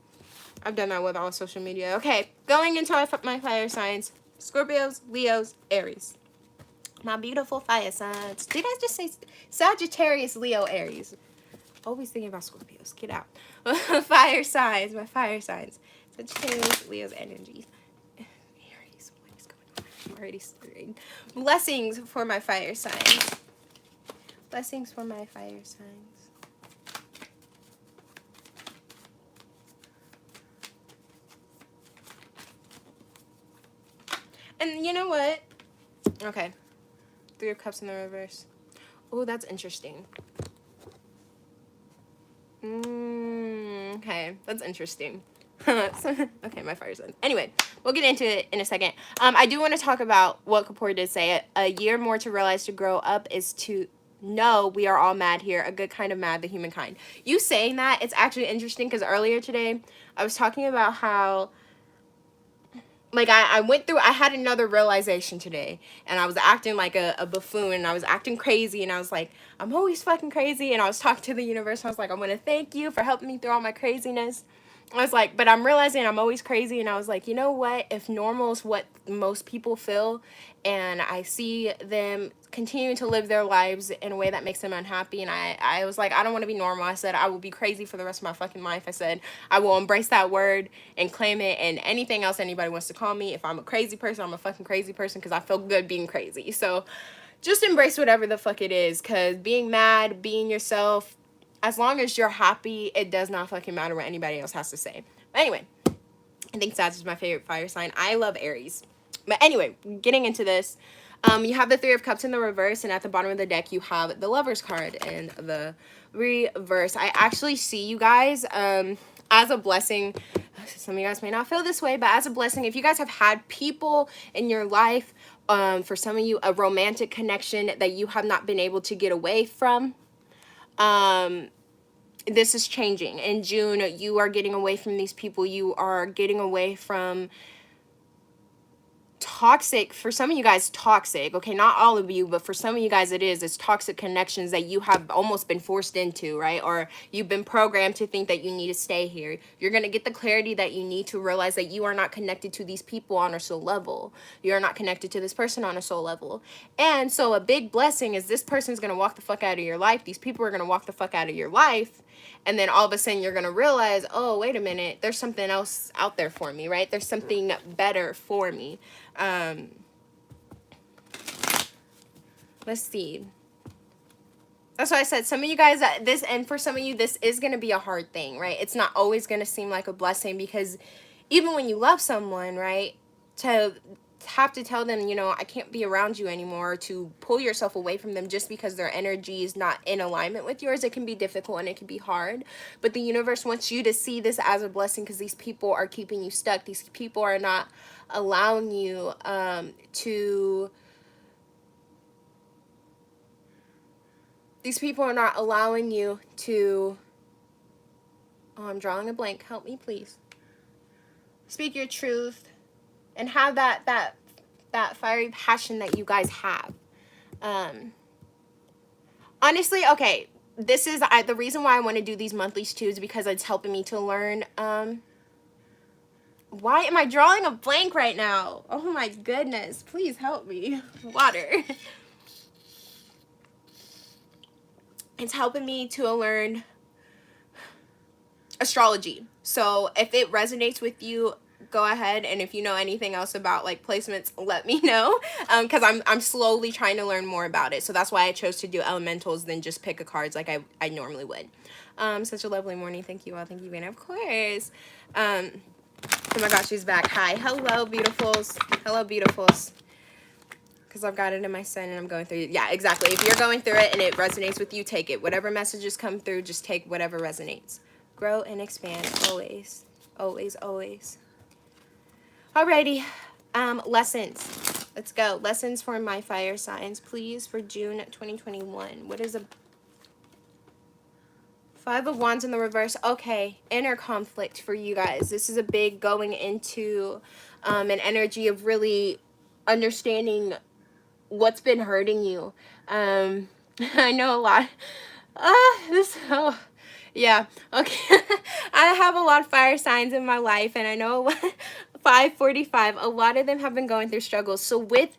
I've done that with all social media. Okay, going into my fire signs. Scorpios, Leos, Aries. My beautiful fire signs. Did I just say Sagittarius, Leo, Aries? Always thinking about Scorpios. Get out. Fire signs. My fire signs. Sagittarius, Leo's energies. Aries. What is going on? I'm already stirring. Blessings for my fire signs. Blessings for my fire signs. And you know what? Okay. 3 of Cups in the reverse. Oh, that's interesting. Okay, that's interesting. Okay, my fire sign. Anyway, we'll get into it in a second. I do want to talk about what Kapoor did say. A year more to realize to grow up is to know we are all mad here. A good kind of mad, the humankind. You saying that, it's actually interesting because earlier today, I was talking about how like I went through, I had another realization today, and I was acting like a buffoon, and I was acting crazy, and I was like, I'm always fucking crazy, and I was talking to the universe, and I was like, I want to thank you for helping me through all my craziness. I was like, but I'm realizing I'm always crazy, and I was like, you know what, if normal is what most people feel, and I see them continuing to live their lives in a way that makes them unhappy, and I was like, I don't want to be normal. I said, I will be crazy for the rest of my fucking life. I said, I will embrace that word and claim it, and anything else anybody wants to call me, if I'm a crazy person, I'm a fucking crazy person, because I feel good being crazy. So just embrace whatever the fuck it is, because being mad, being yourself, as long as you're happy, it does not fucking matter what anybody else has to say. But anyway, I think Sag is my favorite fire sign. I love Aries. But anyway, getting into this, you have the 3 of Cups in the reverse, and at the bottom of the deck, you have the Lover's card in the reverse. I actually see you guys as a blessing. Some of you guys may not feel this way, but as a blessing, if you guys have had people in your life, for some of you, a romantic connection that you have not been able to get away from, this is changing. In June, you are getting away from these people. You are getting away from toxic, for some of you guys, toxic, okay, not all of you, but for some of you guys it's toxic connections that you have almost been forced into, right? Or you've been programmed to think that you need to stay here. You're going to get the clarity that you need to realize that you are not connected to these people on a soul level. You're not connected to this person on a soul level. And so a big blessing is this person's going to walk the fuck out of your life. These people are going to walk the fuck out of your life. And then all of a sudden you're going to realize, oh, wait a minute, there's something else out there for me, right? There's something better for me. Let's see. That's why I said some of you guys, and for some of you, this is going to be a hard thing, right? It's not always going to seem like a blessing, because even when you love someone, right, to have to tell them, you know, I can't be around you anymore, to pull yourself away from them just because their energy is not in alignment with yours, it can be difficult and it can be hard. But the universe wants you to see this as a blessing, because these people are keeping you stuck. These people are not allowing you these people are not allowing you to, oh, I'm drawing a blank, help me please, speak your truth and have that fiery passion that you guys have. Honestly, okay, this is the reason why I want to do these monthlies too, is because it's helping me to learn. Why am I drawing a blank right now? Oh my goodness, please help me. Water. It's helping me to learn astrology. So if it resonates with you, go ahead, and if you know anything else about like placements, let me know, because I'm slowly trying to learn more about it. So that's why I chose to do elementals than just pick a cards like I normally would. Such a lovely morning. Thank you all. Thank you, Vanna. Of course. Oh my gosh, she's back. Hi. Hello, beautifuls. Hello, beautifuls. because I've got it in my sun and I'm going through it. Yeah, exactly. If you're going through it and it resonates with you, take it. Whatever messages come through, just take whatever resonates. Grow and expand, always. Always, always. Alrighty. Lessons. Let's go. Lessons for my fire signs, please, for June 2021. What is a Five of Wands in the reverse? Okay, inner conflict for you guys. This is a big going into an energy of really understanding what's been hurting you. I know a lot. Yeah, okay. I have a lot of fire signs in my life, and I know 545, a lot of them have been going through struggles. So with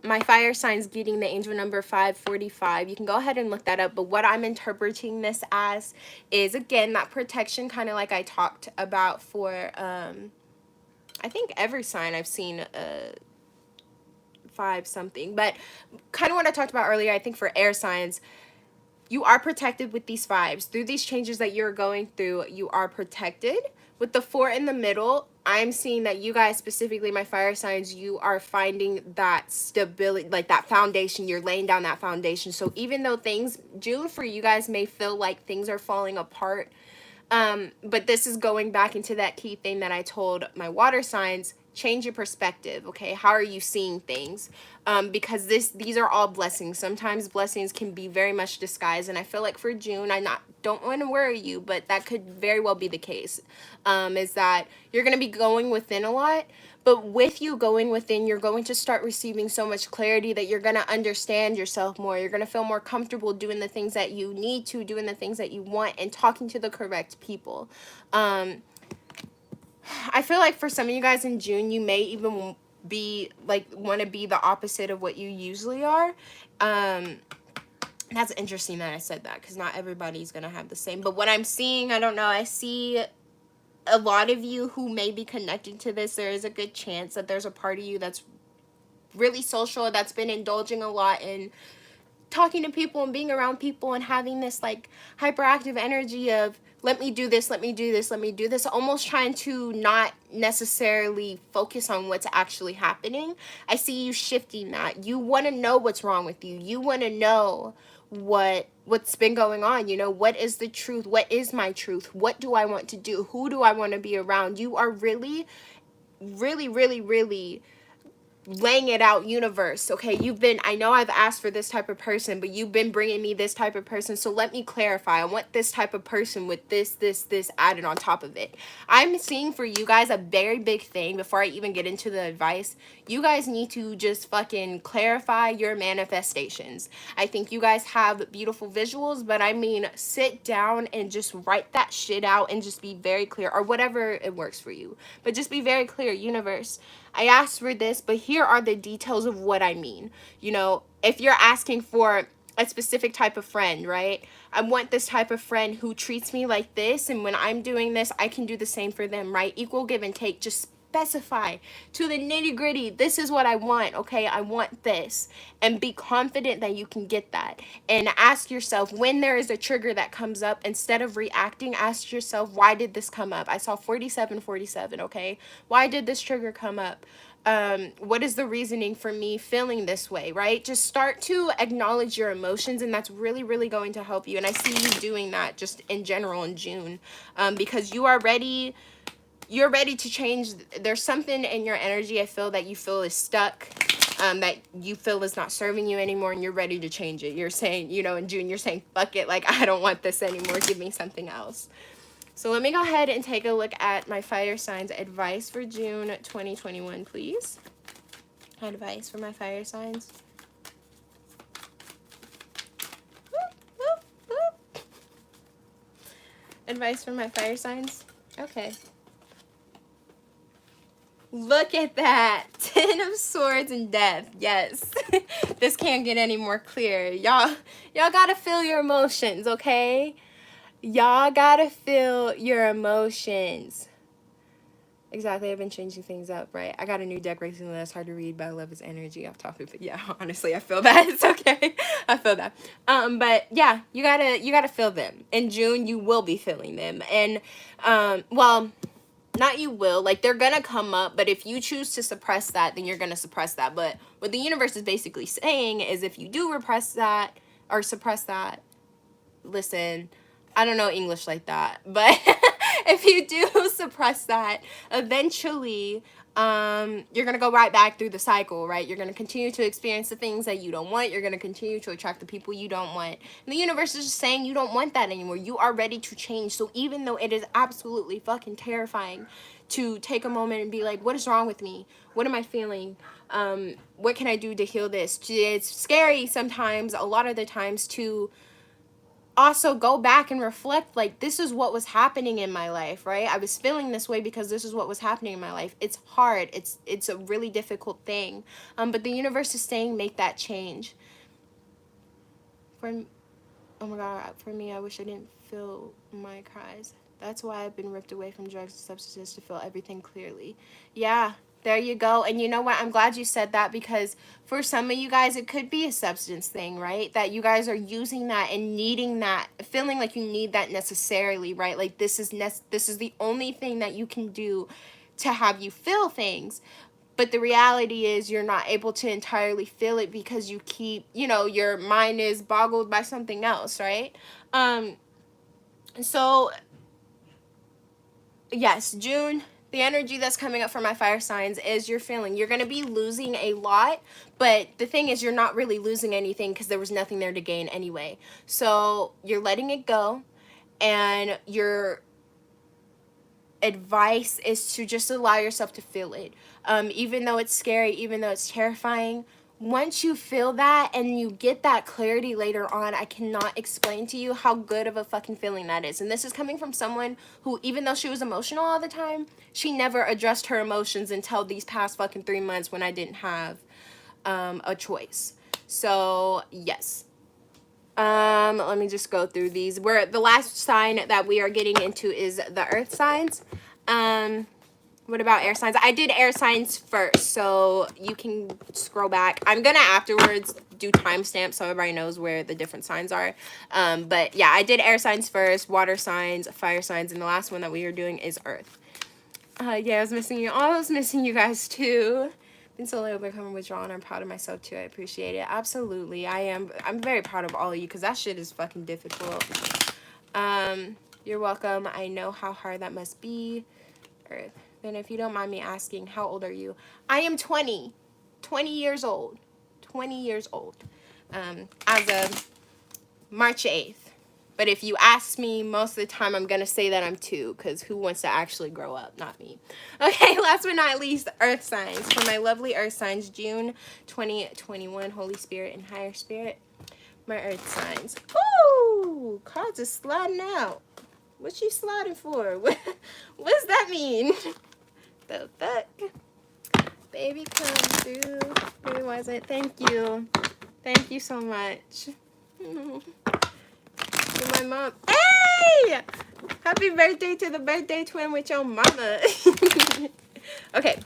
my fire signs getting the angel number 545, you can go ahead and look that up. But what I'm interpreting this as is, again, that protection, kind of like I talked about for, I think every sign I've seen 5 something. But kind of what I talked about earlier, I think for air signs, you are protected with these 5s. Through these changes that you're going through, you are protected. With the 4 in the middle, I'm seeing that you guys, specifically my fire signs, you are finding that stability, like that foundation. You're laying down that foundation. So even though things, June for you guys may feel like things are falling apart, but this is going back into that key thing that I told my water signs. Change your perspective, okay? How are you seeing things? Because these are all blessings. Sometimes blessings can be very much disguised, and I feel like for June, don't want to worry you, but that could very well be the case. Is that you're going to be going within a lot, but with you going within, you're going to start receiving so much clarity that you're going to understand yourself more. You're going to feel more comfortable doing the things that you need to, doing the things that you want, and talking to the correct people. I feel like for some of you guys in June, you may even be like want to be the opposite of what you usually are. That's interesting that I said that, because not everybody's gonna have the same. But what I'm seeing, I don't know, I see a lot of you who may be connected to this. There is a good chance that there's a part of you that's really social, that's been indulging a lot in talking to people and being around people and having this like hyperactive energy of, let me do this, let me do this, let me do this, almost trying to not necessarily focus on what's actually happening. I see you shifting that. You want to know what's wrong with you. You want to know what's been going on. You know, what is the truth? What is my truth? What do I want to do? Who do I want to be around? You are really, really, really, really laying it out, universe. Okay, I know I've asked for this type of person, but you've been bringing me this type of person, so let me clarify. I want this type of person with this added on top of it. I'm seeing for you guys a very big thing. Before I even get into the advice, you guys need to just fucking clarify your manifestations. I think you guys have beautiful visuals, but I mean, sit down and just write that shit out and just be very clear, or whatever it works for you, but just be very clear. Universe, I asked for this, but here are the details of what I mean. You know, if you're asking for a specific type of friend, right? I want this type of friend who treats me like this, and when I'm doing this, I can do the same for them, right? Equal give and take. Just specify to the nitty-gritty, this is what I want, okay? I want this, and be confident that you can get that. And ask yourself, when there is a trigger that comes up, instead of reacting, ask yourself, why did this come up? I saw 4747, okay? Why did this trigger come up? What is the reasoning for me feeling this way, right? Just start to acknowledge your emotions, and that's really, really going to help you. And I see you doing that just in general in June, because you are ready. You're ready to change. There's something in your energy I feel that you feel is stuck, that you feel is not serving you anymore, and you're ready to change it. You're saying, you know, in June, you're saying, fuck it, like, I don't want this anymore. Give me something else. So let me go ahead and take a look at my fire signs advice for June 2021, please. Advice for my fire signs. Advice for my fire signs. Okay. Look at that. 10 of Swords and Death. Yes. This can't get any more clear. Y'all gotta feel your emotions, okay? Y'all gotta feel your emotions. Exactly. I've been changing things up, right? I got a new deck recently that's hard to read, but I love its energy off topic. But yeah, honestly, I feel that. It's okay. I feel that. But yeah, you gotta feel them. In June, you will be feeling them. And well, not you will, like, they're gonna come up, but if you choose to suppress that, then you're gonna suppress that. But what the universe is basically saying is, if you do repress that or suppress that, listen, I don't know English like that, but if you do suppress that, eventually you're gonna go right back through the cycle, right? You're gonna continue to experience the things that you don't want. You're gonna continue to attract the people you don't want. And the universe is just saying you don't want that anymore. You are ready to change. So even though it is absolutely fucking terrifying to take a moment and be like, what is wrong with me? What am I feeling? What can I do to heal this? It's scary sometimes, a lot of the times, to also go back and reflect, like, this is what was happening in my life, right? I was feeling this way because this is what was happening in my life. It's hard. It's a really difficult thing. But the universe is saying, make that change. Oh my God, for me, I wish I didn't feel my cries. That's why I've been ripped away from drugs and substances, to feel everything clearly. Yeah, there you go. And you know what? I'm glad you said that, because for some of you guys, it could be a substance thing, right? That you guys are using that and needing that, feeling like you need that necessarily, right? Like, this is the only thing that you can do to have you feel things. But the reality is, you're not able to entirely feel it because you keep, your mind is boggled by something else, right? So yes, June, the energy that's coming up for my fire signs is, you're going to be losing a lot, but the thing is, you're not really losing anything because there was nothing there to gain anyway. So you're letting it go, and your advice is to just allow yourself to feel it. Even though it's scary, even though it's terrifying, once you feel that and you get that clarity later on, I cannot explain to you how good of a fucking feeling that is. And this is coming from someone who, even though she was emotional all the time, she never addressed her emotions until these past fucking 3 months, when I didn't have a choice. So yes. Let me just go through these. The last sign that we are getting into is the earth signs. What about air signs? I did air signs first, so you can scroll back. I'm gonna afterwards do timestamps so everybody knows where the different signs are. But yeah, I did air signs first, water signs, fire signs, and the last one that we are doing is earth. Yeah, I was missing you. I was missing you guys too. Been slowly overcoming withdrawal. I'm proud of myself too. I appreciate it. Absolutely, I am. I'm very proud of all of you, because that shit is fucking difficult. You're welcome. I know how hard that must be. Earth. Then, if you don't mind me asking, how old are you? I am 20 years old. 20 years old. As of March 8th. But if you ask me, most of the time I'm going to say that I'm 2, because who wants to actually grow up? Not me. Okay, last but not least, earth signs. For my lovely earth signs, June 2021, Holy Spirit and Higher Spirit. My earth signs. Ooh, cards are sliding out. What's she sliding for? What does that mean? The fuck? Baby, come through. Baby, why is it? Thank you. Thank you so much. You're my mom. Hey! Happy birthday to the birthday twin with your mama. Okay.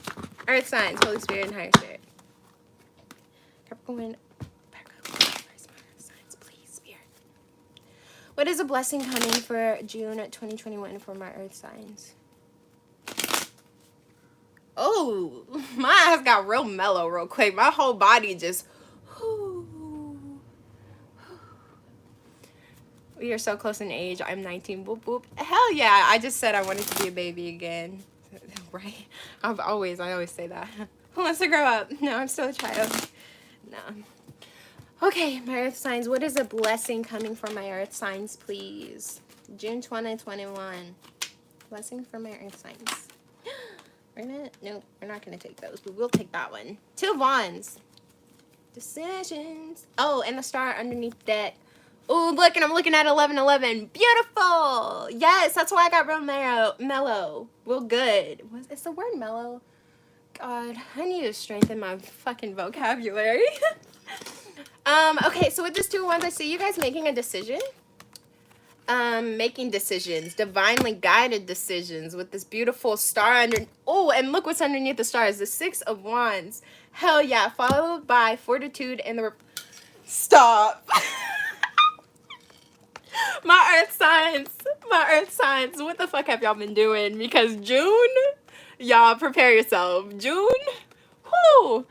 Earth signs, Holy Spirit and Higher Spirit. Capricorn. What is a blessing coming for June 2021 for my earth signs? Oh, my eyes got real mellow real quick. My whole body just... We are so close in age. I'm 19. Boop, boop. Hell yeah. I just said I wanted to be a baby again. Right? I always say that. Who wants to grow up? No, I'm still a child. No. Okay, my earth signs. What is a blessing coming for my earth signs, please? June 2021. Blessing for my earth signs. Nope, we're not gonna take those, but we'll take that one. 2 of Wands. Decisions. Oh, and the star underneath that. Oh, look, and I'm looking at 1111. Beautiful. Yes, that's why I got real mellow. Real good. Is the word mellow? God, I need to strengthen my fucking vocabulary. Okay, so with this 2 of Wands, I see you guys making a decision. Making decisions, divinely guided decisions with this beautiful star under. Oh, and look what's underneath the stars, the 6 of Wands. Hell yeah, followed by fortitude and the. Stop. My earth signs. My earth signs, what the fuck have y'all been doing? Because June, y'all prepare yourself. June, whoo,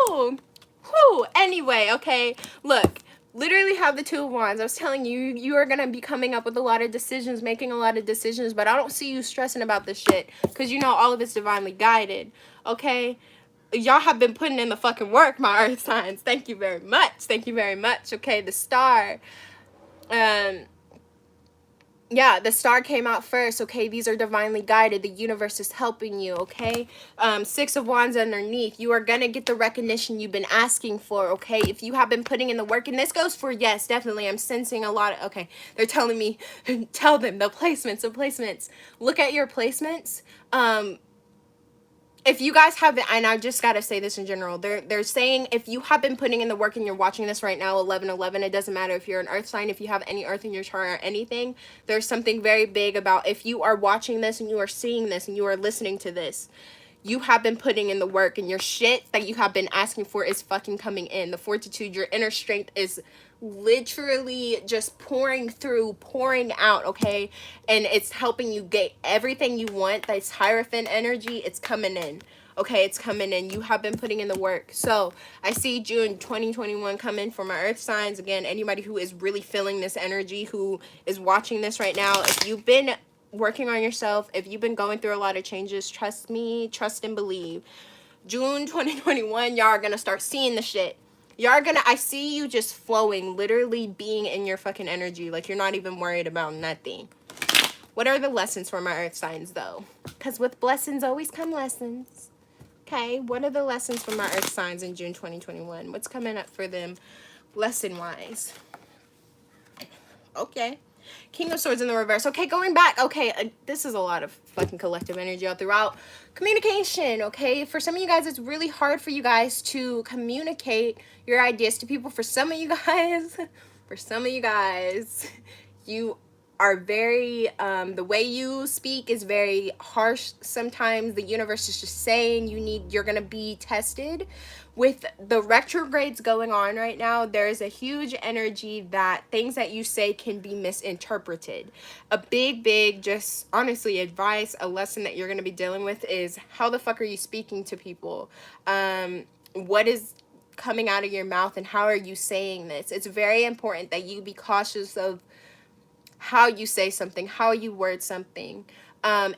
whoo, whoo. Anyway, okay, look, literally have the Two of Wands. I was telling you, you are going to be coming up with a lot of decisions, making a lot of decisions, but I don't see you stressing about this shit because you know all of it's divinely guided, okay? Y'all have been putting in the fucking work, my earth signs. Thank you very much. Thank you very much. Okay, the star. Yeah, the star came out first, okay? These are divinely guided. The universe is helping you, okay? Six of Wands underneath. You are going to get the recognition you've been asking for, okay? If you have been putting in the work, and this goes for, yes, definitely. I'm sensing a lot of, okay, they're telling me, tell them, the placements. Look at your placements. If you guys have been, and I just got to say this in general, they're saying if you have been putting in the work and you're watching this right now, 11/11, it doesn't matter if you're an earth sign, if you have any earth in your chart or anything, there's something very big about if you are watching this and you are seeing this and you are listening to this, you have been putting in the work and your shit that you have been asking for is fucking coming in. The fortitude, your inner strength is literally just pouring out, okay? And it's helping you get everything you want. That's Hierophant energy, it's coming in, okay? It's coming in. You have been putting in the work. So I see June 2021 coming for my earth signs. Again, anybody who is really feeling this energy, who is watching this right now, if you've been working on yourself, if you've been going through a lot of changes, trust me, trust and believe. June 2021, y'all are gonna start seeing the shit. I see you just flowing, literally being in your fucking energy, like you're not even worried about nothing. What are the lessons for my earth signs, though? Because with blessings always come lessons. Okay, what are the lessons for my earth signs in June 2021? What's coming up for them lesson-wise? Okay. King of Swords in the reverse. Okay, going back. Okay, this is a lot of fucking collective energy all throughout. Communication, okay? For some of you guys, it's really hard for you guys to communicate your ideas to people. For some of you guys, you are very, the way you speak is very harsh. Sometimes the universe is just saying you're going to be tested. With the retrogrades going on right now, there is a huge energy that things that you say can be misinterpreted. A big, just honestly advice, a lesson that you're going to be dealing with is how the fuck are you speaking to people? What is coming out of your mouth and how are you saying this? It's very important that you be cautious of how you say something, how you word something.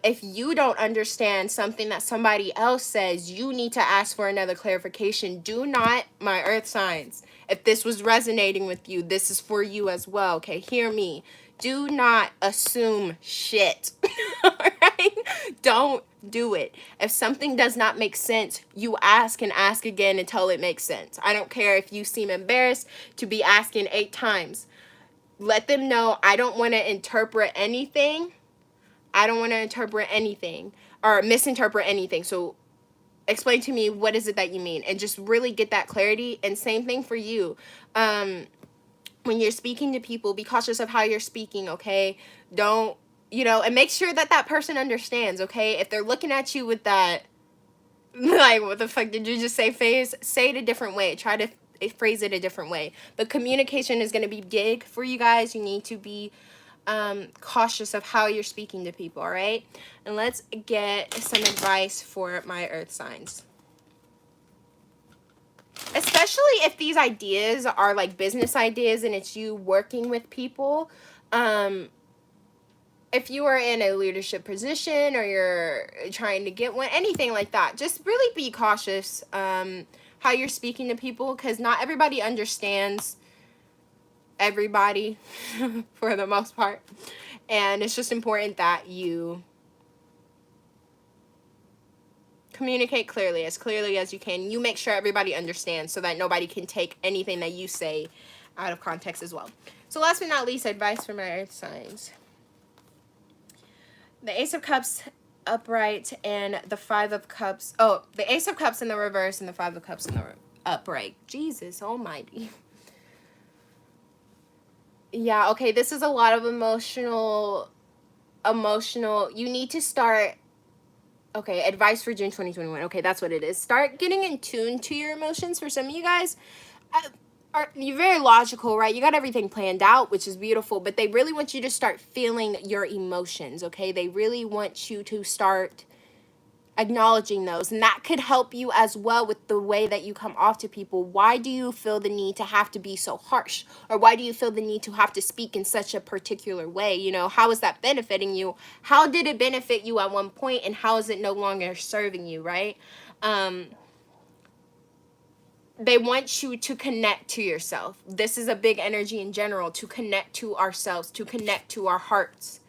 If you don't understand something that somebody else says, you need to ask for another clarification. Do not, my earth signs, if this was resonating with you, this is for you as well, okay? Hear me. Do not assume shit, all right? Don't do it. If something does not make sense, you ask and ask again until it makes sense. I don't care if you seem embarrassed to be asking 8 times. Let them know I don't want to interpret anything. I don't want to interpret anything or misinterpret anything. So explain to me, what is it that you mean? And just really get that clarity. And same thing for you. When you're speaking to people, be cautious of how you're speaking, okay? Don't, and make sure that that person understands, okay? If they're looking at you with that, like, what the fuck did you just say face? Say it a different way. Try to phrase it a different way. But communication is going to be big for you guys. You need to be cautious of how you're speaking to people, all right? And let's get some advice for my earth signs. Especially if these ideas are like business ideas and it's you working with people. If you are in a leadership position or you're trying to get one, anything like that, just really be cautious how you're speaking to people, because not everybody understands everybody for the most part, and it's just important that you communicate clearly as you can. You make sure everybody understands so that nobody can take anything that you say out of context as well. So last but not least, advice for my earth signs. The Ace of Cups upright and the Five of Cups. Oh, the Ace of Cups in the reverse and the Five of Cups in the upright. Jesus almighty. Yeah, okay, this is a lot of emotional, you need to start, okay, advice for June 2021. Okay, that's what it is. Start getting in tune to your emotions. For some of you guys, you're very logical, right? You got everything planned out, which is beautiful, but they really want you to start feeling your emotions, okay? They really want you to start acknowledging those, and that could help you as well with the way that you come off to people. Why do you feel the need to have to be so harsh, or why do you feel the need to have to speak in such a particular way? You know, how is that benefiting you? How did it benefit you at one point, and how is it no longer serving you, right? They want you to connect to yourself. This is a big energy in general, to connect to ourselves, to connect to our hearts.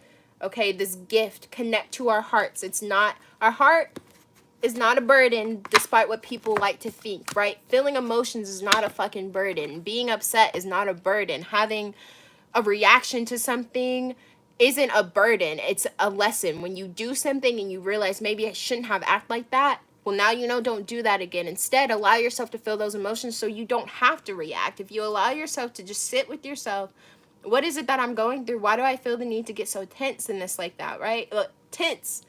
Okay, this gift, connect to our hearts. It's not, our heart is not a burden, despite what people like to think, right? Feeling emotions is not a fucking burden. Being upset is not a burden. Having a reaction to something isn't a burden. It's a lesson. When you do something and you realize maybe I shouldn't have acted like that, well, now you know, don't do that again. Instead, allow yourself to feel those emotions so you don't have to react. If you allow yourself to just sit with yourself, what is it that I'm going through? Why do I feel the need to get so tense in this like that, right? Look, tense.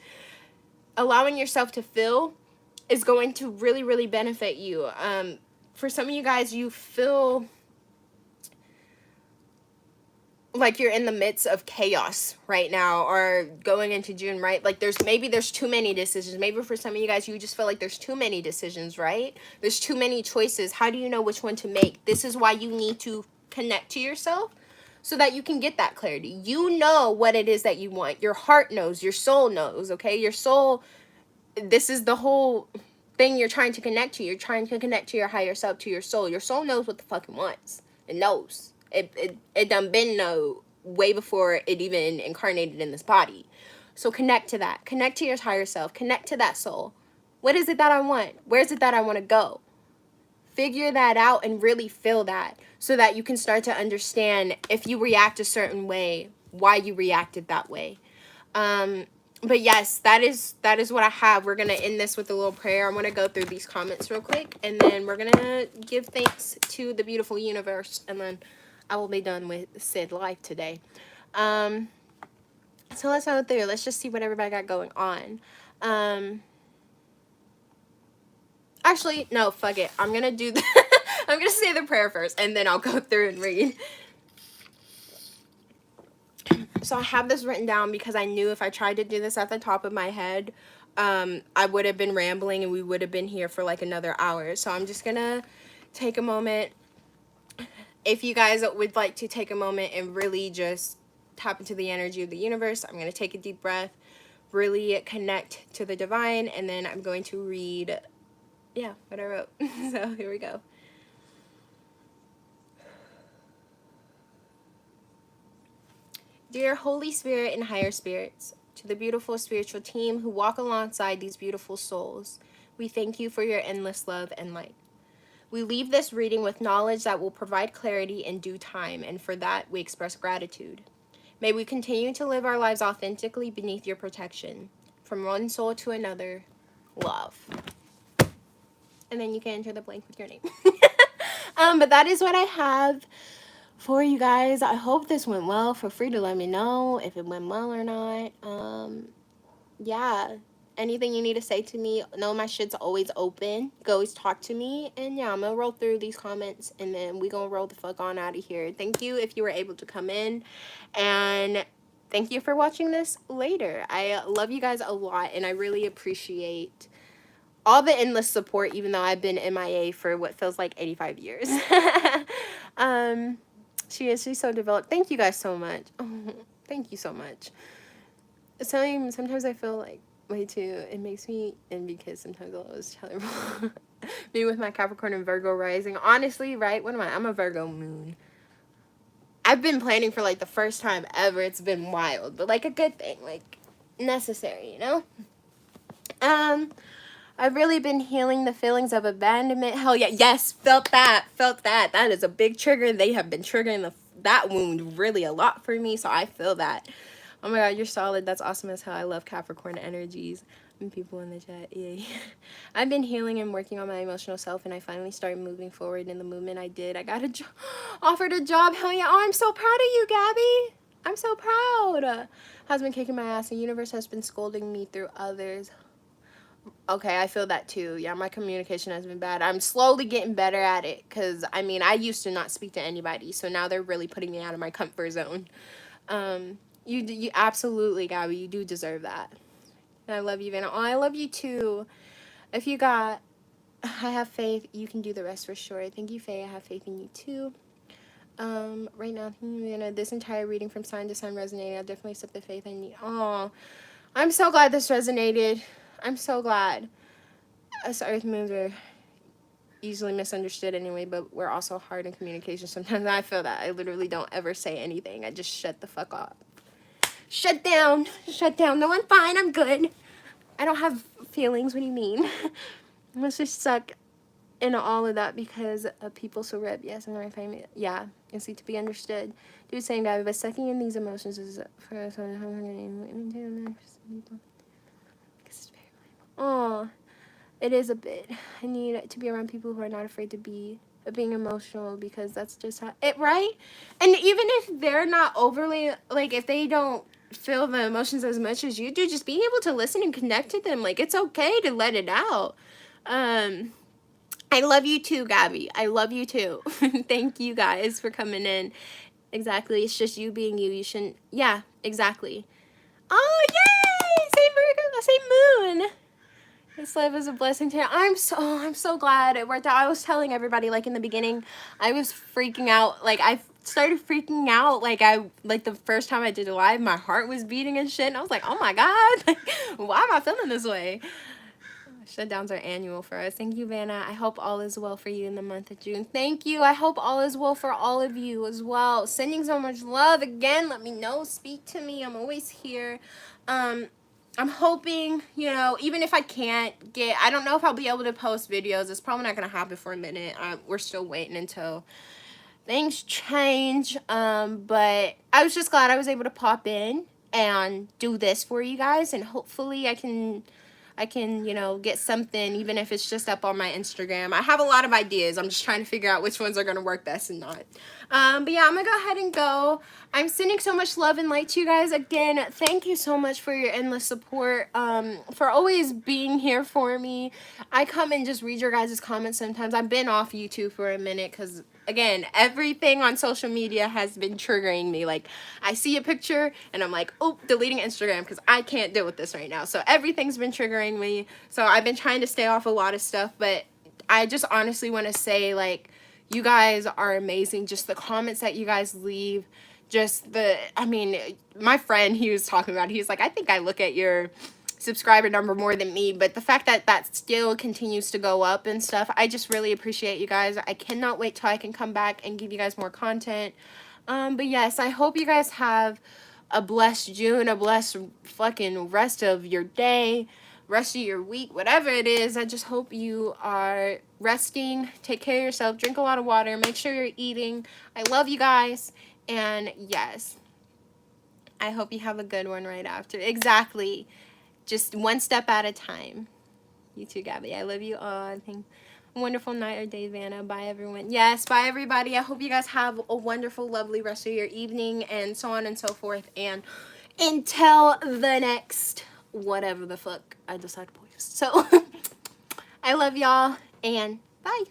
Allowing yourself to feel is going to really, really benefit you. For some of you guys, you feel like you're in the midst of chaos right now, or going into June, right? Like there's too many decisions. Maybe for some of you guys, you just feel like there's too many decisions, right? There's too many choices. How do you know which one to make? This is why you need to connect to yourself, so that you can get that clarity. You know what it is that you want. Your heart knows, your soul knows, okay? Your soul, this is the whole thing you're trying to connect to. You're trying to connect to your higher self, to your soul. Your soul knows what the fuck it wants. It knows. It done been know way before it even incarnated in this body. So connect to that. Connect to your higher self. Connect to that soul. What is it that I want? Where is it that I want to go? Figure that out and really feel that, so that you can start to understand, if you react a certain way, why you reacted that way. But yes, that is what I have. We're going to end this with a little prayer. I'm going to go through these comments real quick, and then we're going to give thanks to the beautiful universe, and then I will be done with said life today. So let's go through. Let's just see what everybody got going on. Actually, no, fuck it. I'm going to do I'm going to say the prayer first, and then I'll go through and read. So I have this written down because I knew if I tried to do this at the top of my head, I would have been rambling and we would have been here for like another hour. So I'm just going to take a moment. If you guys would like to take a moment and really just tap into the energy of the universe, I'm going to take a deep breath, really connect to the divine, and then I'm going to read, what I wrote. So here we go. Dear Holy Spirit and higher spirits, to the beautiful spiritual team who walk alongside these beautiful souls, we thank you for your endless love and light. We leave this reading with knowledge that will provide clarity in due time, and for that we express gratitude. May we continue to live our lives authentically beneath your protection. From one soul to another, love. And then you can enter the blank with your name. But that is what I have for you guys. I hope this went well. Feel free to let me know if it went well or not. Yeah, anything you need to say to me, know my shit's always open. You can always talk to me. And yeah, I'm gonna roll through these comments, and then we gonna roll the fuck on out of here. Thank you if you were able to come in, and thank you for watching this later. I love you guys a lot, and I really appreciate all the endless support, even though I've been MIA for what feels like 85 years. She's so developed. Thank you guys so much. Thank you so much. Sometimes I feel like way too, it makes me, and because sometimes I'll always tell everyone, me with my Capricorn and Virgo rising, honestly, right, what am I? I'm a Virgo moon. I've been planning for like the first time ever. It's been wild, but like a good thing, like necessary, you know? I've really been healing the feelings of abandonment. Hell yeah. Yes. Felt that. That is a big trigger. They have been triggering that wound really a lot for me. So I feel that. Oh my God, you're solid. That's awesome as hell. I love Capricorn energies and people in the chat. Yeah. I've been healing and working on my emotional self, and I finally started moving forward in the movement I did. I got offered a job. Hell yeah. Oh, I'm so proud of you, Gabby. I'm so proud. Has been kicking my ass. The universe has been scolding me through others. Okay, I feel that too. Yeah, my communication has been bad. I'm slowly getting better at it because, I mean, I used to not speak to anybody, so now they're really putting me out of my comfort zone. You absolutely, Gabby, you do deserve that. And I love you, Vanna. Oh, I love you too. If you got, I have faith, you can do the rest for sure. Thank you, Faye. I have faith in you too. Right now, Vanna, this entire reading from sign to sign resonating. I'll definitely accept the faith I need. Oh, I'm so glad this resonated. I'm so glad. Us earth moons are easily misunderstood anyway, but we're also hard in communication sometimes. I feel that. I literally don't ever say anything. I just shut the fuck up. Shut down. Shut down. No, I'm fine. I'm good. I don't have feelings. What do you mean? Let's just suck into all of that because of people so rip. Yes, I'm right. Yeah, it's to be understood. Do the same, guy, but sucking in these emotions is for oh, it is a bit. I need to be around people who are not afraid to be being emotional because that's just how it right. And even if they're not overly like, if they don't feel the emotions as much as you do, just being able to listen and connect to them, like it's okay to let it out. I love you too, Gabby. I love you too. Thank you guys for coming in. Exactly. It's just you being you. You shouldn't. Yeah, exactly. Oh, yay! Same Virgo, same moon. This life is a blessing to I'm so glad it worked out. I was telling everybody, like in the beginning, I was freaking out. Like I started freaking out. Like the first time I did a live, my heart was beating and shit. And I was like, oh my God, like, why am I feeling this way? Shutdowns are annual for us. Thank you, Vanna. I hope all is well for you in the month of June. Thank you. I hope all is well for all of you as well. Sending so much love. Again, let me know. Speak to me. I'm always here. I'm hoping, you know, even if I can't get, I don't know if I'll be able to post videos. It's probably not going to happen for a minute. We're still waiting until things change. But I was just glad I was able to pop in and do this for you guys. And hopefully I can, you know, get something, even if it's just up on my Instagram. I have a lot of ideas. I'm just trying to figure out which ones are going to work best and not. But yeah, I'm going to go ahead and go. I'm sending so much love and light to you guys. Again, thank you so much for your endless support, for always being here for me. I come and just read your guys' comments sometimes. I've been off YouTube for a minute because, again, everything on social media has been triggering me. Like, I see a picture and I'm like, oh, deleting Instagram because I can't deal with this right now. So everything's been triggering me. So I've been trying to stay off a lot of stuff, but I just honestly want to say, like, you guys are amazing. Just the comments that you guys leave, just I mean, my friend, he was talking about, he was like, I think I look at your subscriber number more than me, but the fact that that still continues to go up and stuff, I just really appreciate you guys. I cannot wait till I can come back and give you guys more content. But yes, I hope you guys have a blessed June, a blessed fucking rest of your day, rest of your week, whatever it is. I just hope you are resting. Take care of yourself. Drink a lot of water. Make sure you're eating. I love you guys. And yes, I hope you have a good one right after. Exactly. Just one step at a time. You too, Gabby. I love you all. I think wonderful night or day, Vanna. Bye, everyone. Yes, bye, everybody. I hope you guys have a wonderful, lovely rest of your evening and so on and so forth. And until the next whatever the fuck I decide to post. So, I love y'all and bye.